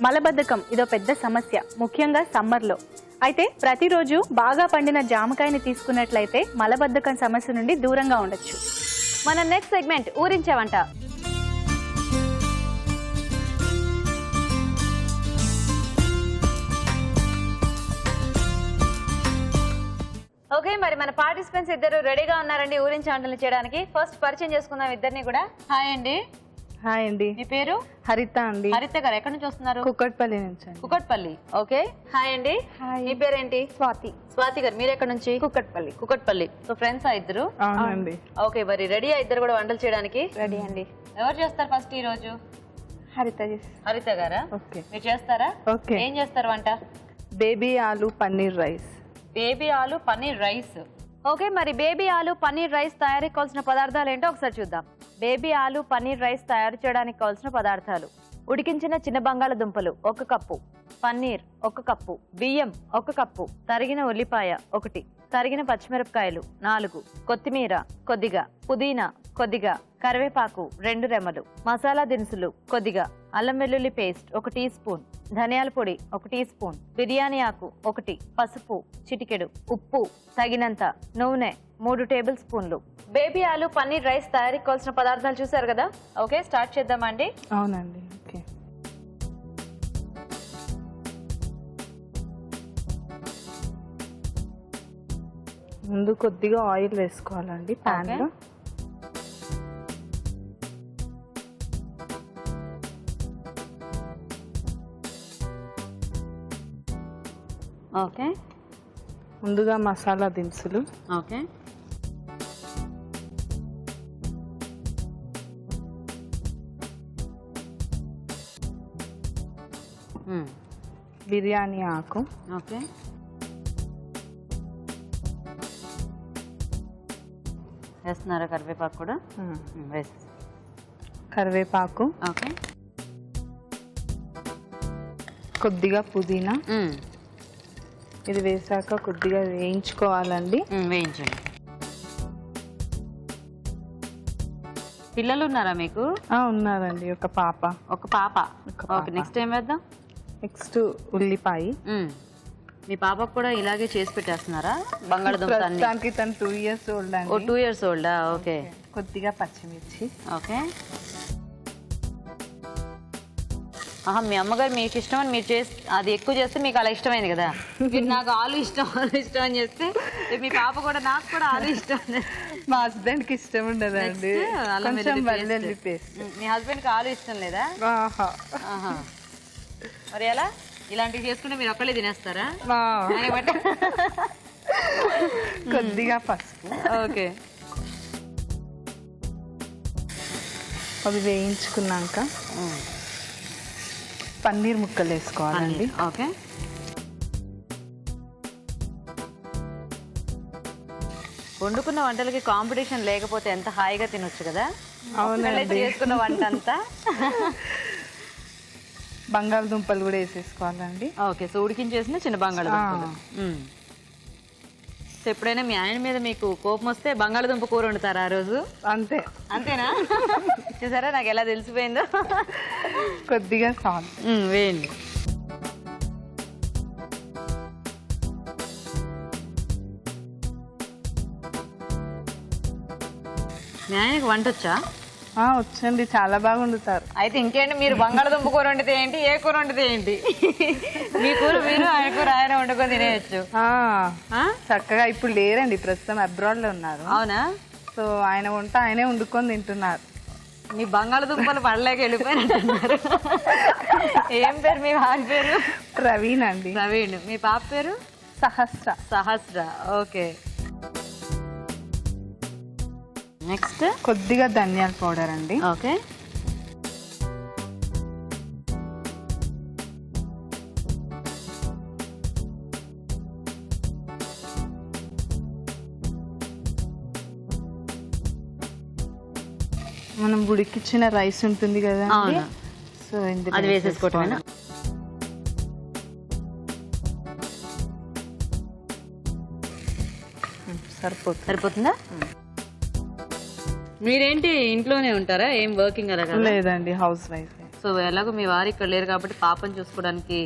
మలబద్ధకం ఇదో పెద్ద సమస్య, ముఖ్యంగా సమ్మర్లో. అయితే ప్రతిరోజు బాగా పండిన జామకాయని తీసుకున్నట్లయితే మలబద్ధకం సమస్య నుండి దూరంగా ఉండొచ్చు. మన నెక్స్ట్ సెగ్మెంట్ ఊరించావంట. ఓకే, మరి మన పార్టిసిపెంట్స్ ఇద్దరు రెడీగా ఉన్నారండి ఊరించి వంటలు చేయడానికి. ఫస్ట్ పరిచయం చేసుకుందాం ఇద్దరిని కూడా. హాయ్ అండి. హాయ్ అండి. మీ పేరు? హరిత అండి. హరిత గారు ఎక్కడి నుంచి వస్తున్నారు? కుక్కట్పల్లి నుంచి అండి. కుకట్పల్లి. ఓకే, హాయ్ అండి. మీ పేరేంటి? స్వాతి. స్వాతి గారు మీరు ఎక్కడి నుంచి? కుక్కట్పల్లి. కుకట్పల్లి. సో ఫ్రెండ్స్ ఇద్దరు? అవునండి. ఓకే, మరి రెడీ ఇద్దరు కూడా వంటలు చేయడానికి? రెడీ అండి. ఎవరు చేస్తారు ఫస్ట్ ఈ రోజు? హరిత. హరిత గారా? ఓకే. మీరు చేస్తారా? ఓకే. ఏం చేస్తారు వంట? బేబీ ఆలు పన్నీర్ రైస్. బేబీ ఆలు పన్నీర్ రైస్. ఓకే, మరి బేబీ ఆలు పన్నీర్ రైస్ తయారీకి కావాల్సిన పదార్థాలు ఏంటో ఒకసారి చూద్దాం. బేబీ ఆలు పన్నీర్ రైస్ తయారు చేయడానికి కావాల్సిన పదార్థాలు: ఉడికించిన చిన్న బంగాళదుంపలు 1 కప్పు, పన్నీర్ 1 కప్పు, బియ్యం 1 కప్పు, తరిగిన ఉల్లిపాయ 1, తరిగిన పచ్చిమిరపకాయలు 4, కొత్తిమీర కొద్దిగా, పుదీనా కొద్దిగా, కరివేపాకు 2 రెమ్మలు, మసాలా దినుసులు కొద్దిగా, అల్లం వెల్లుల్లి పేస్ట్ 1 టీ స్పూన్, ధనియాల పొడి 1 టీ స్పూన్, బిర్యానీ ఆకు 1, పసుపు చిటికెడు, ఉప్పు తగినంత, నూనె 3 టేబుల్ స్పూన్లు. బేబీ ఆలు పన్నీర్ రైస్ తయారీకి కావాల్సిన పదార్థాలు చూసారు కదా. ఓకే, స్టార్ట్ చేద్దామండి. అవునండి. ఓకే. ముందు కొద్దిగా ఆయిల్ వేసుకోవాలండి ప్యాన్ లో. ఓకే. ముందుగా మసాలా దినుసులు. ఓకే. బిర్యానీ ఆకు. ఓకే. వేస్తున్నారా కరివేపాకు కూడా? వేసి కరివేపాకు. ఓకే. కొద్దిగా పుదీనా. ఇది వేసాక కొద్దిగా వేయించుకోవాలండి. వేయించండి. పిల్లలు ఉన్నారా మీకు? ఉన్నారండి, ఒక పాప. ఒక పాప. ఓకే, నెక్స్ట్ ఏం వేద్దాం? నెక్స్ట్ ఉల్లిపాయ. మీ పాపకు కూడా ఇలాగే చేసి పెట్టేస్తున్నారా బంగాళదుంప? ప్రస్తుతానికి తను 2 years old అండి. 2 years ఓల్డా? ఓకే. కొద్దిగా పచ్చిమిర్చి. ఓకే. మీ అమ్మగారు మీకు ఇష్టమని మీరు చేసి అది ఎక్కువ చేస్తే మీకు అలా ఇష్టమైంది కదా. మీరు నాకు ఆలు ఇష్టం అని చేస్తే మీ పాప కూడా నాకు కూడా ఆలు ఇష్టం. మా హస్బెండ్ కి ఇష్టం ఉండదండి. కొంచెం వెల్లుల్లి పేస్ట్. మీ హస్బెండ్ కి ఆలు ఇష్టం లేదా? మరి ఎలా? ఇలాంటివి చేసుకుంటే మీరు ఒక్కళ్ళే తినేస్తారా? కొద్దిగా పసుపు. ఓకే. అవి వేయించుకున్నాక పన్నీర్ ముక్కలు వేసుకోవాలండి. ఓకే. వండుకున్న వంటలకి కాంపిటీషన్ లేకపోతే ఎంత హాయిగా తినొచ్చు కదా. అవునండి. చేసుకున్న వంట అంతా. బంగాళదుంపలు కూడా వేసేసుకోవాలండి. ఓకే. సో ఉడికించేసిన చిన్న బంగాళదుంపలు. సో ఎప్పుడైనా మీ ఆయన మీద మీకు కోపం వస్తే బంగాళదుంప కూర వండుతారా ఆ రోజు? అంతే. అంతేనా? చూసారా నాకు ఎలా తెలిసిపోయిందో. కొద్దిగా సాల్ట్ వేయండి. మీ ఆయనకి వంట వచ్చా? వచ్చండి, చాలా బాగా వండుతారు. అయితే ఇంకేంటి, మీరు బంగాళదుంప కూర వండితే ఏంటి, ఏ కూర వండితే ఏంటి? మీ కూర మీరు, ఆయన కూర ఆయన వండుకొని తినేయచ్చు. చక్కగా ఇప్పుడు లేరండి, ప్రస్తుతం అబ్రాడ్ లో ఉన్నారు. అవునా? సో ఆయన వంట ఆయనే వండుకొని తింటున్నారు. మీ బంగాళదుంపలు పడలేక వెళ్ళిపోయినట్టున్నారు. ఏం పేరు మీ వారి పేరు? ప్రవీణ్ అండి. ప్రవీణ్. మీ పాప పేరు? సహస్ర. సహస్ర. ఓకే. నెక్స్ట్ కొద్దిగా ధనియాల పౌడర్ అండి. ఓకే. మనం ఉడికిచ్చిన రైస్ ఉంటుంది కదా, సో అది వేసేసుకోవటమేనా? సరిపోతుందా? మీరేంటి ఇంట్లోనే ఉంటారా? ఏం వర్కింగ్ అలాగా? లేదండి, హౌస్ వైఫ్. సో ఎలాగో మీ వారు ఇక్కడ లేరు కాబట్టి పాపని చూసుకోవడానికి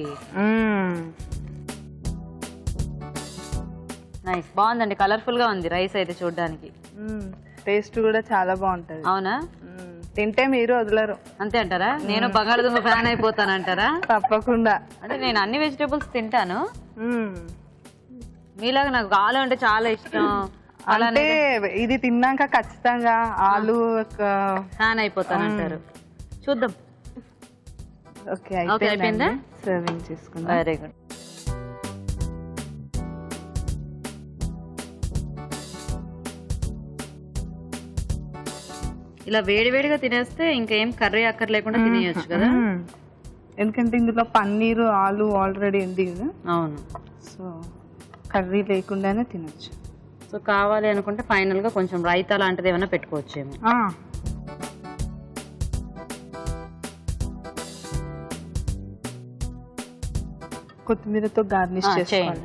నైస్. బాగుందండి, కలర్ఫుల్ గా ఉంది రైస్ అయితే చూడడానికి. టేస్ట్ కూడా చాలా బాగుంటది. అవునా? తింటే మీరు వదలరు. అంతే అంటారా? నేను బంగాళదుంప ఫ్యాన్ అయిపోతానంటారా? తప్పకుండా. అంటే నేను అన్ని వెజిటేబుల్స్ తింటాను, మీలాగా నాకు ఆలు అంటే చాలా ఇష్టం. అంటే ఇది తిన్నాక ఖచ్చితంగా ఆలు ఫ్యాన్ అయిపోతానంటారు. చూద్దాం. ఓకే, అయిపోయిందా? సర్వింగ్ చేసుకుందాం. Very good. ఇలా వేడివేడిగా తినేస్తే ఇంకేం కర్రీ అక్కర్లేకుండా తినేయచ్చు కదా. ఎందుకంటే ఇందులో పన్నీరు ఆలు ఆల్రెడీ ఉంది కదా. అవును. సో కర్రీ లేకుండానే తినొచ్చు. సో కావాలి అనుకుంటే ఫైనల్ గా కొంచెం రైతా లాంటిది ఏమైనా పెట్టుకోవచ్చేమో. కొత్తిమీరతో గార్నిష్ చేసుకోవాలి.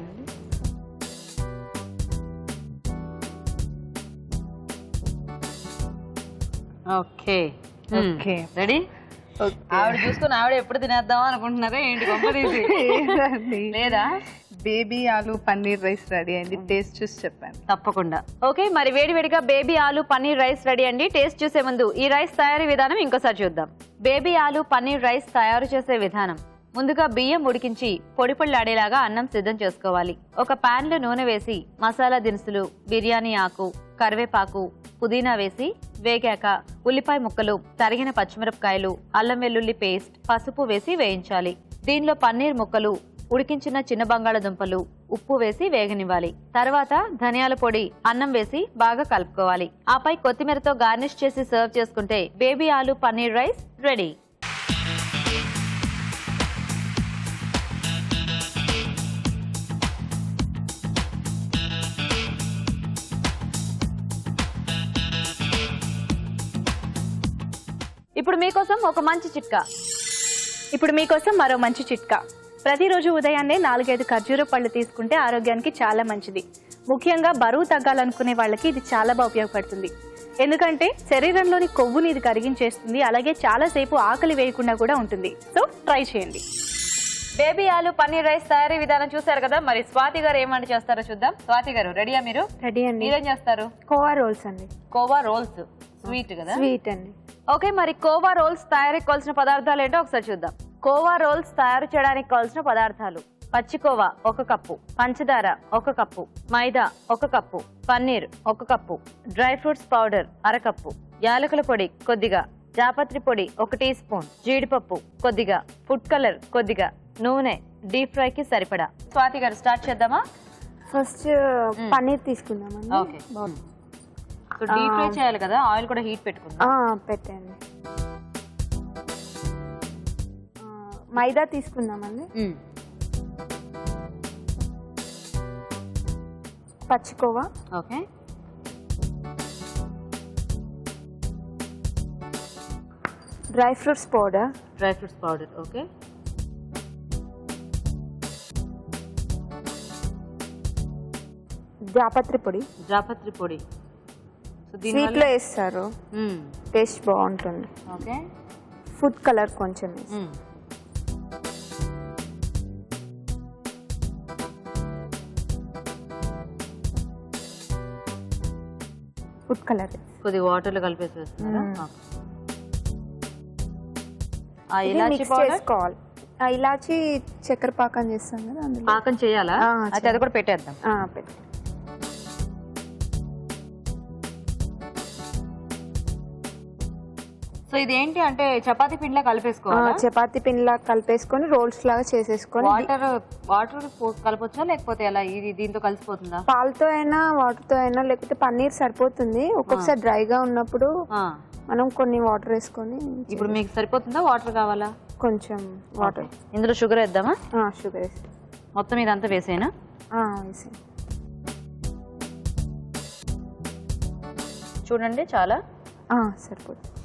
ఓకే. Okay, ready. ఆవిడ చూసుకుని ఆవిడ ఎప్పుడు తినేద్దాం అనుకుంటున్నారా ఏంటి? గొప్ప తీసి లేదా? బేబీ ఆలు పన్నీర్ రైస్ రెడీ అయింది. టేస్ట్ చూసి చెప్పాను. తప్పకుండా. ఓకే, మరి వేడివేడిగా బేబీ ఆలు పన్నీర్ రైస్ రెడీ అండి. టేస్ట్ చూసే ముందు ఈ రైస్ తయారీ విధానం ఇంకోసారి చూద్దాం. బేబీ ఆలు పన్నీర్ రైస్ తయారు చేసే విధానం: ముందుగా బియ్యం ఉడికించి పొడి పొళ్ళాడేలాగా అన్నం సిద్ధం చేసుకోవాలి. ఒక పాన్ లో నూనె వేసి మసాలా దినుసులు, బిర్యానీ ఆకు, కరివేపాకు, పుదీనా వేసి వేగాక ఉల్లిపాయ ముక్కలు, తరిగిన పచ్చిమిరపకాయలు, అల్లం వెల్లుల్లి పేస్ట్, పసుపు వేసి వేయించాలి. దీనిలో పన్నీర్ ముక్కలు, ఉడికించిన చిన్న బంగాళదుంపలు, ఉప్పు వేసి వేగనివ్వాలి. తర్వాత ధనియాల పొడి, అన్నం వేసి బాగా కలుపుకోవాలి. ఆపై కొత్తిమీరతో గార్నిష్ చేసి సర్వ్ చేసుకుంటే బేబీ ఆలు పన్నీర్ రైస్ రెడీ. ఇప్పుడు మీకోసం ఒక మంచి చిట్కా. ఇప్పుడు మీకోసం మరో మంచి చిట్కా. ప్రతిరోజు ఉదయాన్నే 4-5 ఖర్జూర పళ్ళు తీసుకుంటే ఆరోగ్యానికి చాలా మంచిది. ముఖ్యంగా బరువు తగ్గాలనుకునే వాళ్ళకి ఇది చాలా బాగా ఉపయోగపడుతుంది. ఎందుకంటే శరీరంలోని కొవ్వుని ఇది కరిగించేస్తుంది, అలాగే చాలాసేపు ఆకలి వేయకుండా కూడా ఉంటుంది. సో ట్రై చేయండి. బేబీ ఆలు పన్నీర్ రైస్ తయారీ విధానం చూసారు కదా. మరి స్వాతి గారు ఏమంటే చేస్తారో చూద్దాం. స్వాతి గారు రెడీయా? మీరు రెడీ అండి. మీరేం చేస్తారు? కోవా రోల్స్ అండి. కోవా రోల్స్ స్వీట్ కదా? స్వీట్ అండి. ఓకే, మరి కోవా రోల్స్ తయారీకి కావాల్సిన పదార్థాలు ఏంటో ఒకసారి చూద్దాం. కోవా రోల్స్ తయారు చేయడానికి కావాల్సిన పదార్థాలు: పచ్చికోవా 1 కప్పు, పంచదార 1 కప్పు, మైదా 1 cup, paneer 1 cup, dry fruits powder 1/2 cup, యాలకుల పొడి కొద్దిగా, జాపత్రి పొడి 1 టీ స్పూన్, జీడిపప్పు కొద్దిగా, ఫుడ్ కలర్ కొద్దిగా, నూనె డీప్ ఫ్రై కి సరిపడా. స్వాతి గారు స్టార్ట్ చేద్దామా? ఫస్ట్ పన్నీర్ తీసుకుందామండి. ఓకే. సో డీప్ ఫ్రై చేయాలి కదా, ఆయిల్ కూడా హీట్ పెట్టుకుందాం. పెట్టండి. మైదా తీసుకుందామండి. పచ్చికోవా, okay, dry fruits powder, okay, జాపత్రి పొడి. స్వీట్ లో వేస్తారు, టేస్ట్ బాగుంటుంది. ఓకే, ఫుడ్ కలర్ కొంచెం వేసి, ఫుడ్ కలర్ కొద్దిగా వాటర్లో కలిపేసి వేస్తున్నారా? మిక్స్ చేసుకోవాలి. ఇలాచి చక్కెర పాకం చేస్తాం కదా అందులో పాకం చేయాలా? ఆ, అయితే అది కూడా పెట్టేద్దాం. పెట్టి సో ఇదేంటి అంటే చపాతీ పిండిలా కలిపేసుకోవాలా? చపాతీ పిండిలా కలిపేసుకొని రోల్స్ లాగా చేసేసుకొని వాటర్ కలపొచ్చా లేకపోతే ఎలా? ఇది దీంతో కలిసిపోతుందా? పాలతో అయినా వాటర్తో అయినా లేకపోతే పన్నీర్ సరిపోతుంది. ఒక్కొక్కసారి డ్రైగా ఉన్నప్పుడు మనం కొన్ని వాటర్ వేసుకొని. ఇప్పుడు మీకు సరిపోతుందా వాటర్ కావాలా? కొంచెం వాటర్. ఇందులో షుగర్ వేద్దామా? షుగర్ వేసి మొత్తం ఇదంతా వేసేనా? వేసి చూడండి చాలా సరిపోతుంది.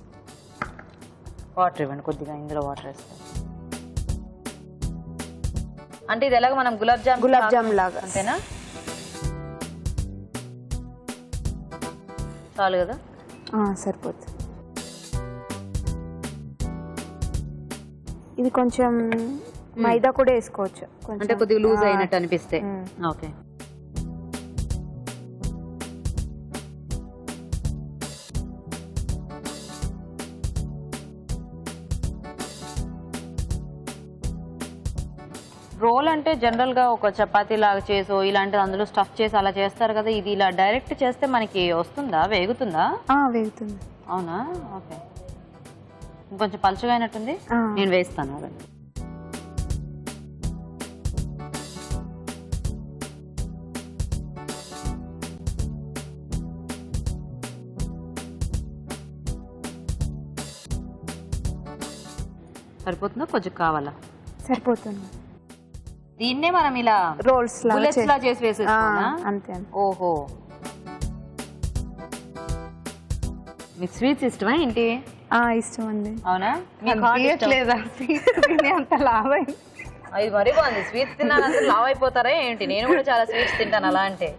వాటర్ ఇవ్వండి కొద్దిగా, ఇందులో వాటర్ వేస్తాం. అంటే ఇది ఎలాగ మనం గులాబ్ జామ్ లాగా అంతేనా? చాలు కదా? సరిపోతుంది. ఇది కొంచెం మైదా కూడా వేసుకోవచ్చు, అంటే కొద్దిగా లూజ్ అయినట్టు అనిపిస్తే. ఓకే. రోల్ అంటే జనరల్ గా ఒక చపాతీ లాగా చేసో ఇలాంటిది అందులో స్టఫ్ చేసి అలా చేస్తారు కదా, ఇది ఇలా డైరెక్ట్ చేస్తే మనకి వస్తుందా, వేగుతుందా? వేగుతుంది. అవునా? ఓకే. ఇంకొంచెం పలుచగా అయినట్టుంది, నేను వేస్తాను. సరిపోతుందా కొంచెం కావాలా? సరిపోతుంది. దీన్నే మనం ఇలా రోల్స్ లా చేసి వేసేసుకోనా? అంతే. ఓహో, మీకు స్వీట్స్ ఇష్టమా ఏంటి? ఇష్టం అండి. అవునా? లేదా అంత లాభై అది మరీ బాగుంది. స్వీట్స్ తిన్నాను అంటే లావ్ అయిపోతారా ఏంటి? నేను కూడా చాలా స్వీట్స్ తింటాను. అలా అంటే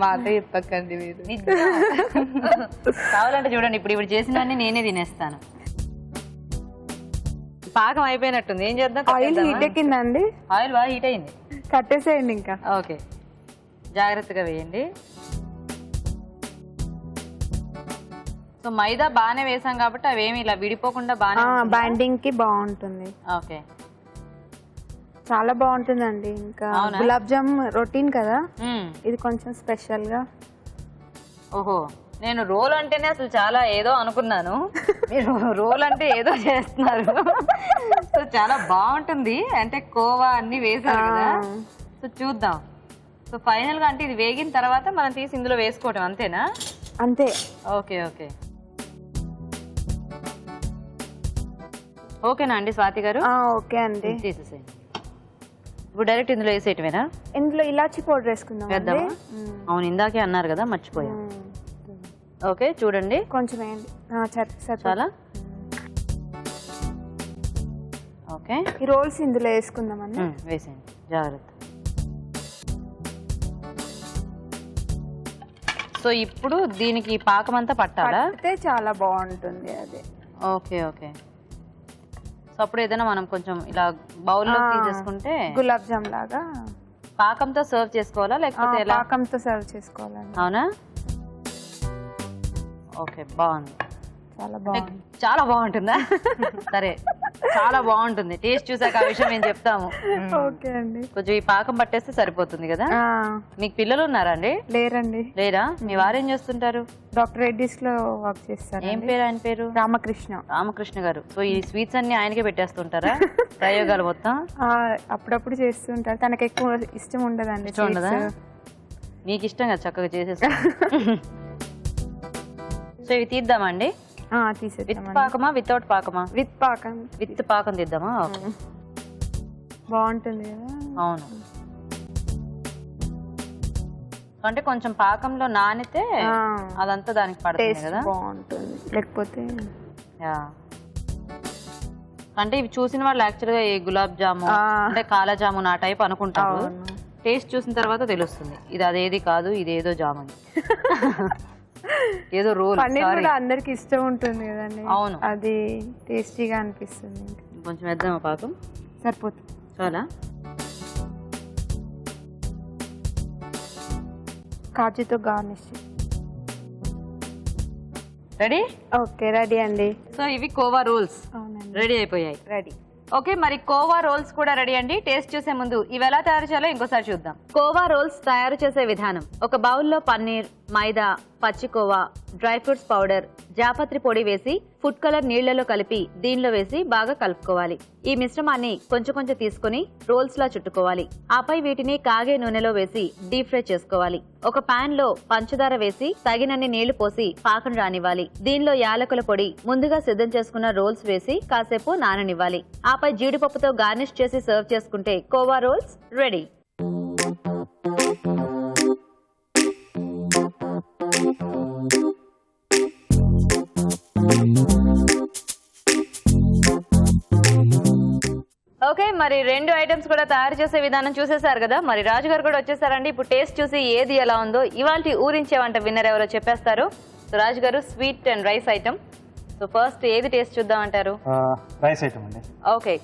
మాట చెప్పకండి మీరు. కావాలంటే చూడండి, ఇప్పుడు చేసినవన్నీ నేనే తినేస్తాను. పాకం అయిపోయినట్టుంది, ఏం చేద్దాం? ఆయిల్ హీట్ ఎక్కిందండి. ఆయిల్ బాగా హీట్ అయింది, కట్టేసేయండి ఇంకా. ఓకే, జాగ్రత్తగా వేయండి. సో మైదా బాగానే వేసాం కాబట్టి అవేమి ఇలా విడిపోకుండా బాగా బైండింగ్ కి బాగుంటుంది. ఓకే, చాలా బాగుంటుందండి. ఇంకా గులాబ్ జామ్ రొటీన్ కదా, ఇది కొంచెం స్పెషల్ గా. ఓహో, నేను రోల్ అంటేనే అసలు చాలా ఏదో అనుకున్నాను, మీరు రోల్ అంటే ఏదో చేస్తున్నారు. సో చాలా బాగుంటుంది, అంటే కోవా అన్ని వేసారు కదా. సో చూద్దాం. సో ఫైనల్ గా అంటే ఇది వేగిన తర్వాత మనం తీసి ఇందులో వేసుకోవటం అంతేనా? అంతే. Okay okay. ఓకేనా అండి స్వాతి గారు? ఓకే అండి, తీసేసేయండి. ఇప్పుడు డైరెక్ట్ ఇందులో వేసేయటమేనా? ఇందులో ఇలాచి పౌడర్ వేసుకుందాం. వేద్దామా? అవును, ఇందాకే అన్నారు కదా, మర్చిపోయాం. ఓకే, చూడండి కొంచెం వేయండి. చాలా ఓకే. ఈ రోల్స్ ఇందులో వేసుకుందామండి. వేసేయండి, జాగ్రత్త. సో ఇప్పుడు దీనికి పాకం అంతా పట్టాలా? పట్టితే చాలా బాగుంటుంది అది. Okay okay. సో అప్పుడు ఏదైనా మనం కొంచెం ఇలా బౌల్లో తీసేసుకుంటే గులాబ్ జామ్ లాగా పాకంతో సర్వ్ చేసుకోవాలా లేకపోతే ఎలా? పాకంతో సర్వ్ చేసుకోవాలండి. అవునా? ఓకే, బాగుంది. చాలా బాగుంది. చాలా బాగుంటుందా? సరే, చాలా బాగుంటుంది. టేస్ట్ చూసాక ఆ విషయం మేము చెప్తాము. ఓకే అండి. కొంచెం ఈ పాకం పట్టేస్తే సరిపోతుంది కదా. మీకు పిల్లలు ఉన్నారా అండి? లేరండి. లేరా? మీ వారు ఏం చేస్తుంటారు? డాక్టర్ రెడ్డిస్ లో వర్క్ చేస్తారు. ఏం పేరు ఆయన పేరు? రామకృష్ణ. రామకృష్ణ గారు. సో ఈ స్వీట్స్ అన్ని ఆయనకే పెట్టేస్తుంటారా ప్రయోగాలు మొత్తం? అప్పుడప్పుడు చేస్తుంటారు. తనకు ఎక్కువ ఇష్టం ఉండదండి. ఇష్టం ఉండదా? మీకు ఇష్టం కదా, చక్కగా చేసేస్తా. సో ఇవి తీద్దామండి. తీసేద్దాం. విత్ పాకమా వితౌట్ పాకమా? విత్ పాకం. విత్ పాకం తీద్దామా? బాగుంటుంది కదా. అవును, అంటే కొంచెం పాకంలో నానితే అదంతా దానికి పడుతుంది కదా, బాగుంటుంది. లేకపోతే అంటే ఇవి చూసిన వాళ్ళు యాక్చువల్గా ఈ గులాబ్ జాము అంటే కాలా జామున్ ఆ టైప్ అనుకుంటారు. టేస్ట్ చూసిన తర్వాత తెలుస్తుంది ఇది అదేది కాదు, ఇదేదో జామున్, ఏదో రోల్. పన్నీర్ కూడా అందరికి ఇష్టం ఉంటుంది కదండి. అవును, అది టేస్టీగా అనిపిస్తుంది. కొంచెం వేద్దామా పాకం? సరిపోతుంది. చాలా. కాజుతో గార్నిష్. రెడీ? ఓకే, రెడీ అండి. సో ఇవి కోవా రోల్స్ అవునండి, రెడీ అయిపోయాయి. రెడీ. ఓకే, మరి కోవా రోల్స్ కూడా రెడీ అండి. టేస్ట్ చూసే ముందు ఇవి ఎలా తయారు చేయాలో ఇంకోసారి చూద్దాం. కోవా రోల్స్ తయారు చేసే విధానం: ఒక బౌల్లో పన్నీర్, మైదా, పచ్చి కోవా, డ్రై ఫ్రూట్స్ పౌడర్, జాపత్రి పొడి వేసి ఫుడ్ కలర్ నీళ్లలో కలిపి దీనిలో వేసి బాగా కలుపుకోవాలి. ఈ మిశ్రమాన్ని కొంచెం కొంచెం తీసుకుని రోల్స్ లా చుట్టుకోవాలి. ఆపై వీటిని కాగే నూనెలో వేసి డీప్ ఫ్రై చేసుకోవాలి. ఒక పాన్ లో పంచదార వేసి తగినన్ని నీళ్లు పోసి పాకం రానివ్వాలి. దీనిలో యాలకుల పొడి, ముందుగా సిద్ధం చేసుకున్న రోల్స్ వేసి కాసేపు నాననివ్వాలి. ఆపై జీడిపప్పుతో గార్నిష్ చేసి సర్వ్ చేసుకుంటే కోవా రోల్స్ రెడీ. ఓకే, మరి 2 ఐటమ్స్ కూడా తయారు చేసే విధానం చూసేశారు కదా. మరి రాజు గారు కూడా వచ్చేసారండి. ఇప్పుడు టేస్ట్ చూసి ఏది ఎలా ఉందో ఇవాల్టి ఊరించే వంట విన్నర్ ఎవరో చెప్పేస్తారు. సో రాజు గారు, sweet and rice item. So first ఏది టేస్ట్ చూద్దామంటారు? రైస్ ఐటమ్ అండి. Okay,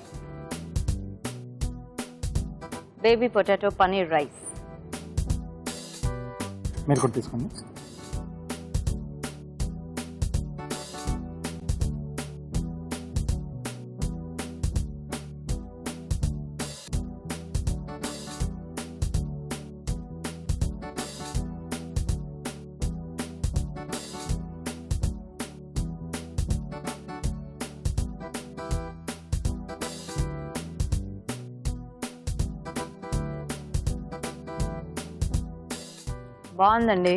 baby potato paneer rice. మీరు కూడా తీసుకోండి. బాగుందండి,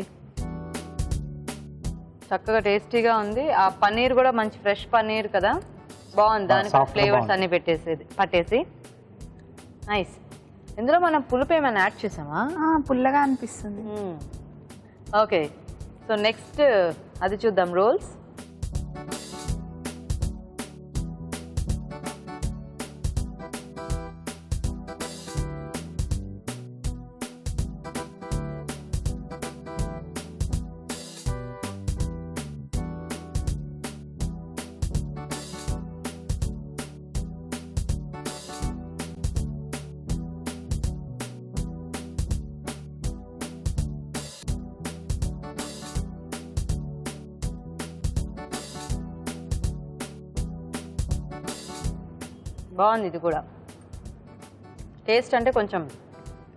చక్కగా టేస్టీగా ఉంది. ఆ పన్నీర్ కూడా మంచి ఫ్రెష్ పన్నీర్ కదా, బాగుంది. దానికి ఫ్లేవర్స్ అన్ని పట్టేసి నైస్. ఇందులో మనం పులుపు ఏమైనా యాడ్ చేసామా? పుల్లగా అనిపిస్తుంది. ఓకే, సో నెక్స్ట్ అది చూద్దాం. రోల్స్. బాగుంది. ఇది కూడా టేస్ట్ అంటే కొంచెం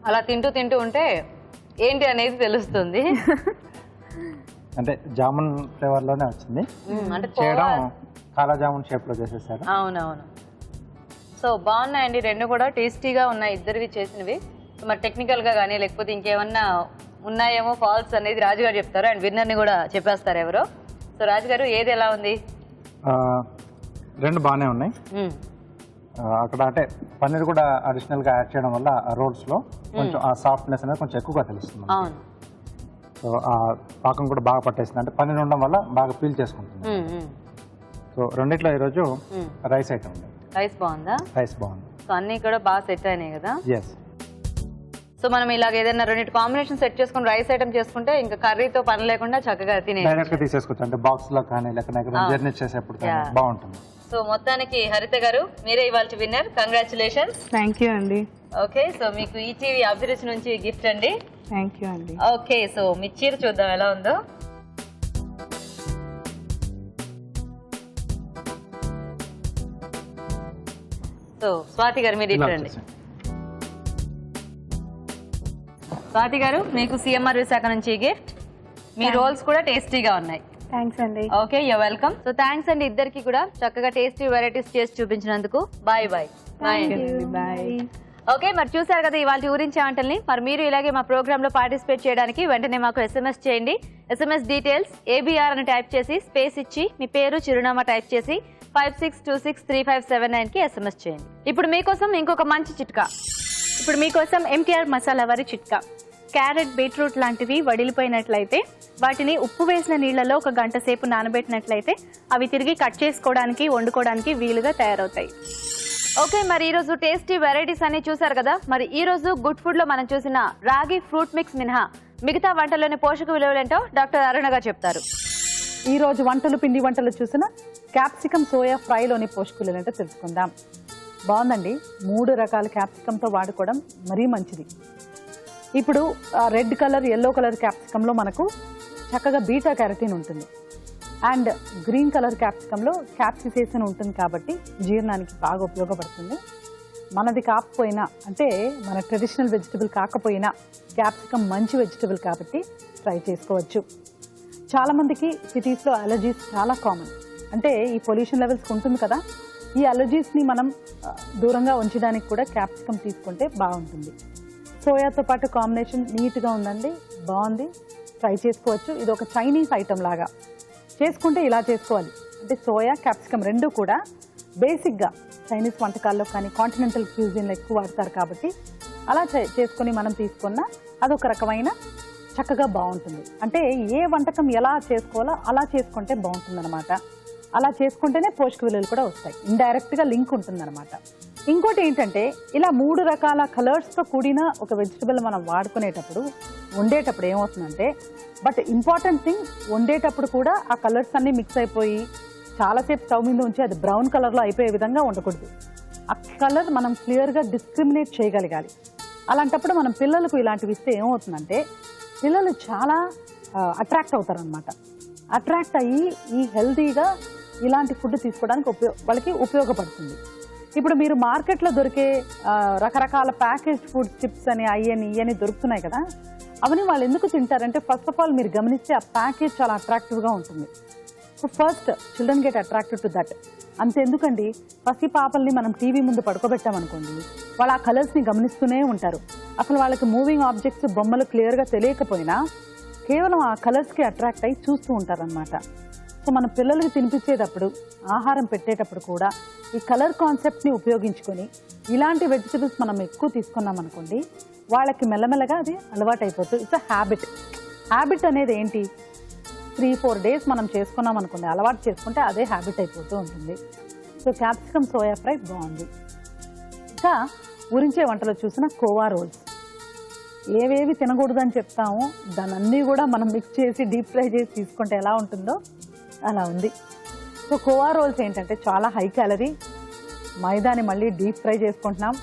అలా తింటూ ఉంటే ఏంటి అనేది తెలుస్తుంది. అంటే జామున్ ఫ్లేవర్ లోనే వచ్చింది. అంటే చేయడం కాలా జామున్ షేప్ లో చేసేసారు. అవునవును. సో బాగున్నాయండి, 2 కూడా టేస్టీగా ఉన్నాయి, ఇద్దరివి చేసినవి. మరి టెక్నికల్ గా కానీ లేకపోతే ఇంకేమన్నా ఉన్నాయేమో ఫాల్స్ అనేది రాజుగారు చెప్తారు. అండ్ విన్నర్ ని కూడా చెప్పేస్తారు ఎవరో. సో రాజుగారు, ఏది ఎలా ఉంది? 2 బాగానే ఉన్నాయి. అక్కడ అంటే పన్నీర్ కూడా అడిషనల్ గా యాడ్ చేయడం వల్ల ఆ రోల్స్ లో కొంచెం ఆ సాఫ్ట్నెస్ అనేది కొంచెం ఎక్కువగా తెలుస్తుంది. సో ఆ పాకం కూడా బాగా పట్టేస్తుంది, అంటే పన్నీర్ ఉండడం వల్ల బాగా పీల్ చేసుకుంటుంది. సో రెండిట్లో ఈరోజు రైస్ ఐటమ్ ఉంది. రైస్ బాగుందా? రైస్ బాగుంది. సో అన్ని కూడా బాగా సెట్ అయినాయి కదా. ఎస్. సో మనం ఇలాగ ఏదైనా 2 కాంబినేషన్ సెట్ చేసుకుని రైస్ ఐటమ్ చేసుకుంటే ఇంకా కర్రీతో పని లేకుండా చక్కగా తినే డైరెక్ట్ గా తీసేసుకోవచ్చు, అంటే బాక్స్ లో కానీ లేకపోతే జర్నీ చేసేప్పుడు కానీ బాగుంటుంది. సో మొత్తానికి హరిత గారు, మీరే ఇవాళ విన్నర్. కంగ్రాచులేషన్స్. థ్యాంక్ యూ అండి. ఓకే, సో మీకు ఈటీవీ అభిరుచి నుంచి గిఫ్ట్ అండి. థ్యాంక్ యూ అండి. ఓకే, సో మీ చీర చూద్దాం ఎలా ఉందో. సో స్వాతి గారు, మీరు ఇట్లండి. స్వాతి గారు, మీకు సిఎంఆర్ విశాఖ నుంచి గిఫ్ట్. మీ రోల్స్ కూడా టేస్టీగా ఉన్నాయి. థ్యాంక్స్ అండి. Okay, you welcome. So thanks అండి ఇద్దరికి కూడా, చక్కగా టేస్టీ వెరైటీస్ చేసి చూపించినందుకు. Bye bye. బాయ్. ఓకే, మరి చూసారు కదా ఇవాళ ఊరించే వంటల్ని. మరి మీరు ఇలాగే మా ప్రోగ్రామ్ లో పార్టిసిపేట్ చేయడానికి వెంటనే మాకు SMS చేయండి. SMS డీటెయిల్స్ ABR అని టైప్ చేసి స్పేస్ ఇచ్చి మీ పేరు, చిరునామా టైప్ చేసి 56263579 కి SMS చేయండి. ఇప్పుడు మీకోసం ఇంకొక మంచి చిట్కా. ఇప్పుడు మీకోసం MTR మసాలా వారి చిట్కా. క్యారెట్, బీట్రూట్ లాంటివి వడిలిపోయినట్లయితే వాటిని ఉప్పు వేసిన నీళ్లలో 1 గంట సేపు నానబెట్టినట్లయితే అవి తిరిగి కట్ చేసుకోవడానికి, వండుకోవడానికి వీలుగా తయారవుతాయి. ఓకే, మరి ఈ రోజు టేస్టీ వెరైటీస్ అన్ని చూసారు కదా. మరి ఈ రోజు గుడ్ ఫుడ్ లో మనం చూసిన రాగి ఫ్రూట్ మిక్స్ మినహా మిగతా వంటల్లోని పోషక విలువలేంటో డాక్టర్ అరుణ గారు చెప్తారు. ఈ రోజు పిండి వంటలు చూసిన క్యాప్సికమ్ సోయా ఫ్రైలోని పోషకులు ఏంటో తెలుసుకుందాం. బాగుందండి. 3 రకాల క్యాప్సికంతో వాడుకోవడం మరీ మంచిది. ఇప్పుడు రెడ్ కలర్, ఎల్లో కలర్ క్యాప్సికంలో మనకు చక్కగా బీటా క్యారటిన్ ఉంటుంది. అండ్ గ్రీన్ కలర్ క్యాప్సికంలో క్యాప్సిసేషన్ ఉంటుంది కాబట్టి జీర్ణానికి బాగా ఉపయోగపడుతుంది. మనది కాకపోయినా అంటే మన ట్రెడిషనల్ వెజిటబుల్ కాకపోయినా క్యాప్సికం మంచి వెజిటబుల్ కాబట్టి ట్రై చేసుకోవచ్చు. చాలామందికి సిటీస్లో అలర్జీస్ చాలా కామన్. అంటే ఈ పొల్యూషన్ లెవెల్స్ ఉంటుంది కదా, ఈ అలర్జీస్ని మనం దూరంగా ఉంచడానికి కూడా క్యాప్సికం తీసుకుంటే బాగుంటుంది. సోయాతో పాటు కాంబినేషన్ నీట్గా ఉందండి, బాగుంది, ట్రై చేసుకోవచ్చు. ఇది ఒక చైనీస్ ఐటమ్ లాగా చేసుకుంటే ఇలా చేసుకోవాలి. అంటే సోయా క్యాప్సికం రెండు కూడా బేసిక్గా చైనీస్ వంటకాల్లో కానీ కాంటినెంటల్ క్యూజిన్లో ఎక్కువ వాడతారు కాబట్టి అలా చేసుకొని మనం తీసుకున్నా అదొక రకమైన చక్కగా బాగుంటుంది. అంటే ఏ వంటకం ఎలా చేసుకోవాలో అలా చేసుకుంటే బాగుంటుంది అనమాట. అలా చేసుకుంటేనే పోషక విలువలు కూడా వస్తాయి, ఇండైరెక్ట్గా లింక్ ఉంటుందన్నమాట. ఇంకోటి ఏంటంటే ఇలా 3 రకాల కలర్స్తో కూడిన ఒక వెజిటబుల్ మనం వాడుకునేటప్పుడు వండేటప్పుడు ఏమవుతుందంటే, బట్ ఇంపార్టెంట్ థింగ్ వండేటప్పుడు కూడా ఆ కలర్స్ అన్నీ మిక్స్ అయిపోయి చాలాసేపు స్టవ్ మీద ఉంచి అది బ్రౌన్ కలర్లో అయిపోయే విధంగా ఉండకూడదు. ఆ కలర్ మనం క్లియర్గా డిస్క్రిమినేట్ చేయగలగాలి. అలాంటప్పుడు మనం పిల్లలకు ఇలాంటివి ఇస్తే ఏమవుతుందంటే పిల్లలు చాలా అట్రాక్ట్ అవుతారు అనమాట. అట్రాక్ట్ అయ్యి ఈ హెల్తీగా ఇలాంటి ఫుడ్ తీసుకోవడానికి వాళ్ళకి ఉపయోగపడుతుంది. ఇప్పుడు మీరు మార్కెట్లో దొరికే రకరకాల ప్యాకేజ్డ్ ఫుడ్ చిప్స్ అని ఇవని దొరుకుతున్నాయి కదా, అవన్నీ వాళ్ళు ఎందుకు తింటారంటే ఫస్ట్ ఆఫ్ ఆల్ మీరు గమనిస్తే ఆ ప్యాకేజ్ చాలా అట్రాక్టివ్గా ఉంటుంది. So first children get attracted to that. అంతెందుకండి, పసి పాపల్ని మనం టీవీ ముందు పడుకోబెట్టామనుకోండి, వాళ్ళు ఆ కలర్స్ని గమనిస్తూనే ఉంటారు. అసలు వాళ్ళకి మూవింగ్ ఆబ్జెక్ట్స్ బొమ్మలు క్లియర్గా తెలియకపోయినా కేవలం ఆ కలర్స్కి అట్రాక్ట్ అయ్యి చూస్తూ ఉంటారనమాట. సో మన పిల్లలకి తినిపించేటప్పుడు ఆహారం పెట్టేటప్పుడు కూడా ఈ కలర్ కాన్సెప్ట్ని ఉపయోగించుకొని ఇలాంటి వెజిటబుల్స్ మనం ఎక్కువ తీసుకున్నాం అనుకోండి, వాళ్ళకి మెల్లమెల్లగా అది అలవాటు అయిపోతుంది. ఇట్స్ అ హ్యాబిట్ అనేది ఏంటి, 3-4 డేస్ మనం చేసుకున్నాం అనుకోండి, అలవాటు చేసుకుంటే అదే హ్యాబిట్ అయిపోతూ ఉంటుంది. సో క్యాప్సికమ్ సోయా ఫ్రై బాగుంది. ఇంకా ఊరించే వంటలో చూసిన కోవా రోల్స్, ఏవేవి తినకూడదని చెప్తామో దాన్ని అన్నీ కూడా మనం మిక్స్ చేసి డీప్ ఫ్రై చేసి తీసుకుంటే ఎలా ఉంటుందో అలా ఉంది. సో కోవా రోల్స్ ఏంటంటే చాలా హై క్యాలరీ, మైదాని మళ్ళీ డీప్ ఫ్రై చేసుకుంటున్నాం.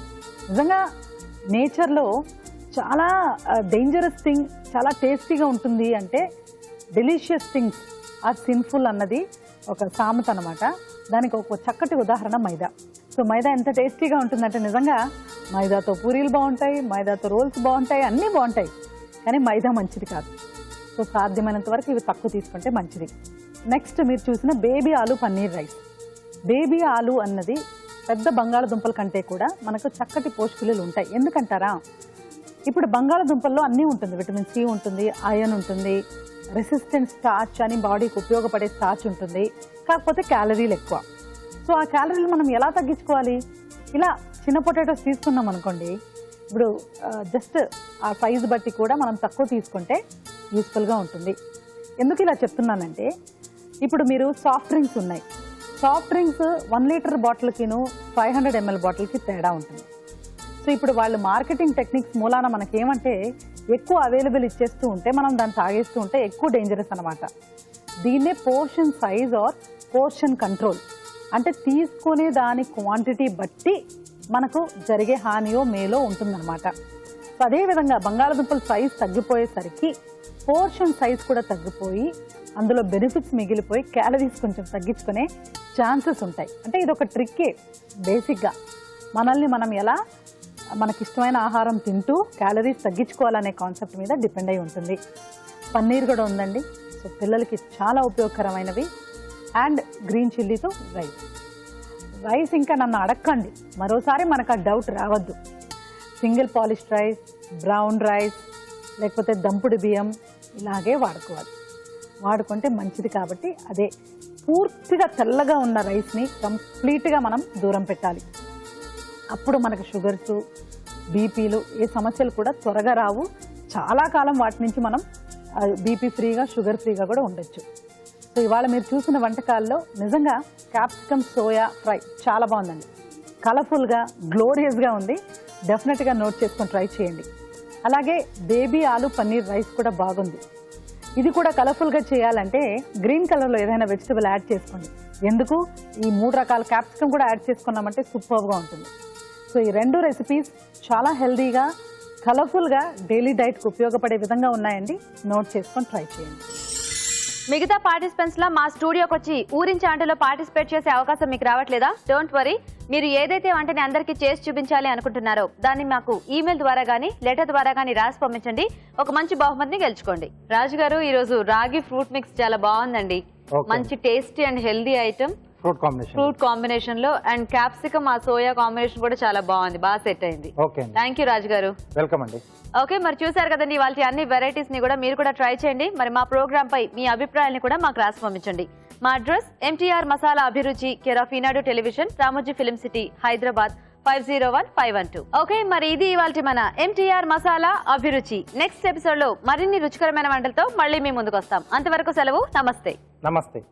నిజంగా నేచర్లో చాలా డేంజరస్ థింగ్ చాలా టేస్టీగా ఉంటుంది అంటే డెలిషియస్ థింగ్స్ ఆర్ సిన్ఫుల్ అన్నది ఒక సామెత అనమాట. దానికి ఒక చక్కటి ఉదాహరణ మైదా. సో మైదా ఎంత టేస్టీగా ఉంటుందంటే నిజంగా మైదాతో పూరీలు బాగుంటాయి, మైదాతో రోల్స్ బాగుంటాయి, అన్నీ బాగుంటాయి, కానీ మైదా మంచిది కాదు. సో సాధ్యమైనంత వరకు ఇవి తక్కువ తీసుకుంటే మంచిది. నెక్స్ట్ మీరు చూసిన బేబీ ఆలు పన్నీర్ రైస్. బేబీ ఆలు అన్నది పెద్ద బంగాళదుంపల కంటే కూడా మనకు చక్కటి పోషక విలువలు ఉంటాయి. ఎందుకంటారా, ఇప్పుడు బంగాళదుంపల్లో అన్నీ ఉంటుంది, విటమిన్ సి ఉంటుంది, ఐరన్ ఉంటుంది, రెసిస్టెంట్ స్టార్చ్ అని బాడీకి ఉపయోగపడే స్టార్చ్ ఉంటుంది, కాకపోతే క్యాలరీలు ఎక్కువ. సో ఆ క్యాలరీలు మనం ఎలా తగ్గించుకోవాలి, ఇలా చిన్న పొటాటోస్ తీసుకున్నాం అనుకోండి, ఇప్పుడు జస్ట్ ఆ సైజు బట్టి కూడా మనం తక్కువ తీసుకుంటే యూస్ఫుల్గా ఉంటుంది. ఎందుకు ఇలా చెప్తున్నానంటే, ఇప్పుడు మీరు సాఫ్ట్ డ్రింక్స్ ఉన్నాయి, సాఫ్ట్ డ్రింక్స్ 1 లీటర్ బాటిల్కిను 500 ml బాటిల్కి తేడా ఉంటుంది. సో ఇప్పుడు వాళ్ళు మార్కెటింగ్ టెక్నిక్స్ మూలాన మనకేమంటే ఎక్కువ అవైలబుల్ ఇచ్చేస్తూ ఉంటే మనం దాన్ని తాగేస్తూ ఉంటే ఎక్కువ డేంజరస్ అనమాట. దీన్నే portion size are portion control అంటే తీసుకునే దాని క్వాంటిటీ బట్టి మనకు జరిగే హానియో మేలో ఉంటుందన్నమాట. సో అదేవిధంగా బంగాళదుంపల సైజ్ తగ్గిపోయేసరికి పోర్షన్ సైజ్ కూడా తగ్గిపోయి అందులో బెనిఫిట్స్ మిగిలిపోయి క్యాలరీస్ కొంచెం తగ్గించుకునే ఛాన్సెస్ ఉంటాయి. అంటే ఇది ఒక ట్రిక్కే. బేసిక్గా మనల్ని మనం ఎలా మనకిష్టమైన ఆహారం తింటూ క్యాలరీస్ తగ్గించుకోవాలనే కాన్సెప్ట్ మీద డిపెండ్ అయి ఉంటుంది. పన్నీర్ కూడా ఉందండి, సో పిల్లలకి చాలా ఉపయోగకరమైనవి. అండ్ గ్రీన్ చిల్లీతో రైస్ ఇంకా నన్ను అడక్కండి, మరోసారి మనకు ఆ డౌట్ రావద్దు. Single polished rice, brown rice, లేకపోతే దంపుడు బియ్యం ఇలాగే వాడుకుంటే మంచిది. కాబట్టి అదే పూర్తిగా తెల్లగా ఉన్న రైస్ని కంప్లీట్గా మనం దూరం పెట్టాలి. అప్పుడు మనకు షుగర్స్, బీపీలు ఏ సమస్యలు కూడా త్వరగా రావు. చాలా కాలం వాటి నుంచి మనం బీపీ ఫ్రీగా, షుగర్ ఫ్రీగా కూడా ఉండొచ్చు. సో ఇవాళ మీరు చూసిన వంటకాల్లో నిజంగా క్యాప్సికమ్ సోయా ఫ్రై చాలా బాగుందండి, కలర్ఫుల్గా, గ్లోరియస్గా ఉంది. డెఫినెట్గా నోట్ చేసుకొని ట్రై చేయండి. అలాగే బేబీ ఆలు పన్నీర్ రైస్ కూడా బాగుంది. ఇది కూడా కలర్ఫుల్గా చేయాలంటే గ్రీన్ కలర్లో ఏదైనా వెజిటబుల్ యాడ్ చేసుకోండి. ఎందుకు, ఈ 3 రకాల క్యాప్సికమ్ కూడా యాడ్ చేసుకున్నామంటే సూపర్గా ఉంటుంది. సో ఈ 2 రెసిపీస్ చాలా హెల్దీగా, కలర్ఫుల్గా డైలీ డైట్కి ఉపయోగపడే విధంగా ఉన్నాయండి. నోట్ చేసుకొని ట్రై చేయండి. మిగతా పార్టిసిపెంట్స్ లా మా స్టూడియోకి వచ్చి ఊరించి ఆటలో పార్టిసిపేట్ చేసే అవకాశం మీకు రావట్లేదా? డోంట్ వరీ, మీరు ఏదైతే వంటని అందరికీ చేసి చూపించాలి అనుకుంటున్నారో దాన్ని మాకు ఈమెయిల్ ద్వారా గానీ లెటర్ ద్వారా గానీ రాసి పంపించండి. ఒక మంచి బహుమతిని గెలుచుకోండి. రాజు గారు, ఈ రోజు రాగి ఫ్రూట్ మిక్స్ చాలా బాగుందండి. మంచి tasty and healthy item, fruit combination లో, అండ్ క్యాప్సికమ్ ఆ సోయా కాంబినేషన్ కూడా చాలా బాగుంది, బాగా సెట్ అయింది. థ్యాంక్ యూ రాజు గారు. వెల్కమ్ అండి. ఓకే, మరి చూసారు కదండి వాళ్ళ అన్ని వెరైటీస్ ని కూడా మీరు కూడా ట్రై చేయండి. మరి మా ప్రోగ్రామ్ పై మీ అభిప్రాయాన్ని కూడా మాకు రాసి పంపించండి. మా అడ్రస్ MTR మసాలా అభిరుచి, care of Eenadu television, Ramoji film city, Hyderabad 501512. Okay, మరి ఇది ఇవాల్టి మన MTR మసాలా అభిరుచి. నెక్స్ట్ ఎపిసోడ్ లో మరిన్ని రుచికరమైన వంటలతో మళ్ళీ మీ ముందుకు వస్తాం. అంతవరకు సెలవు. నమస్తే.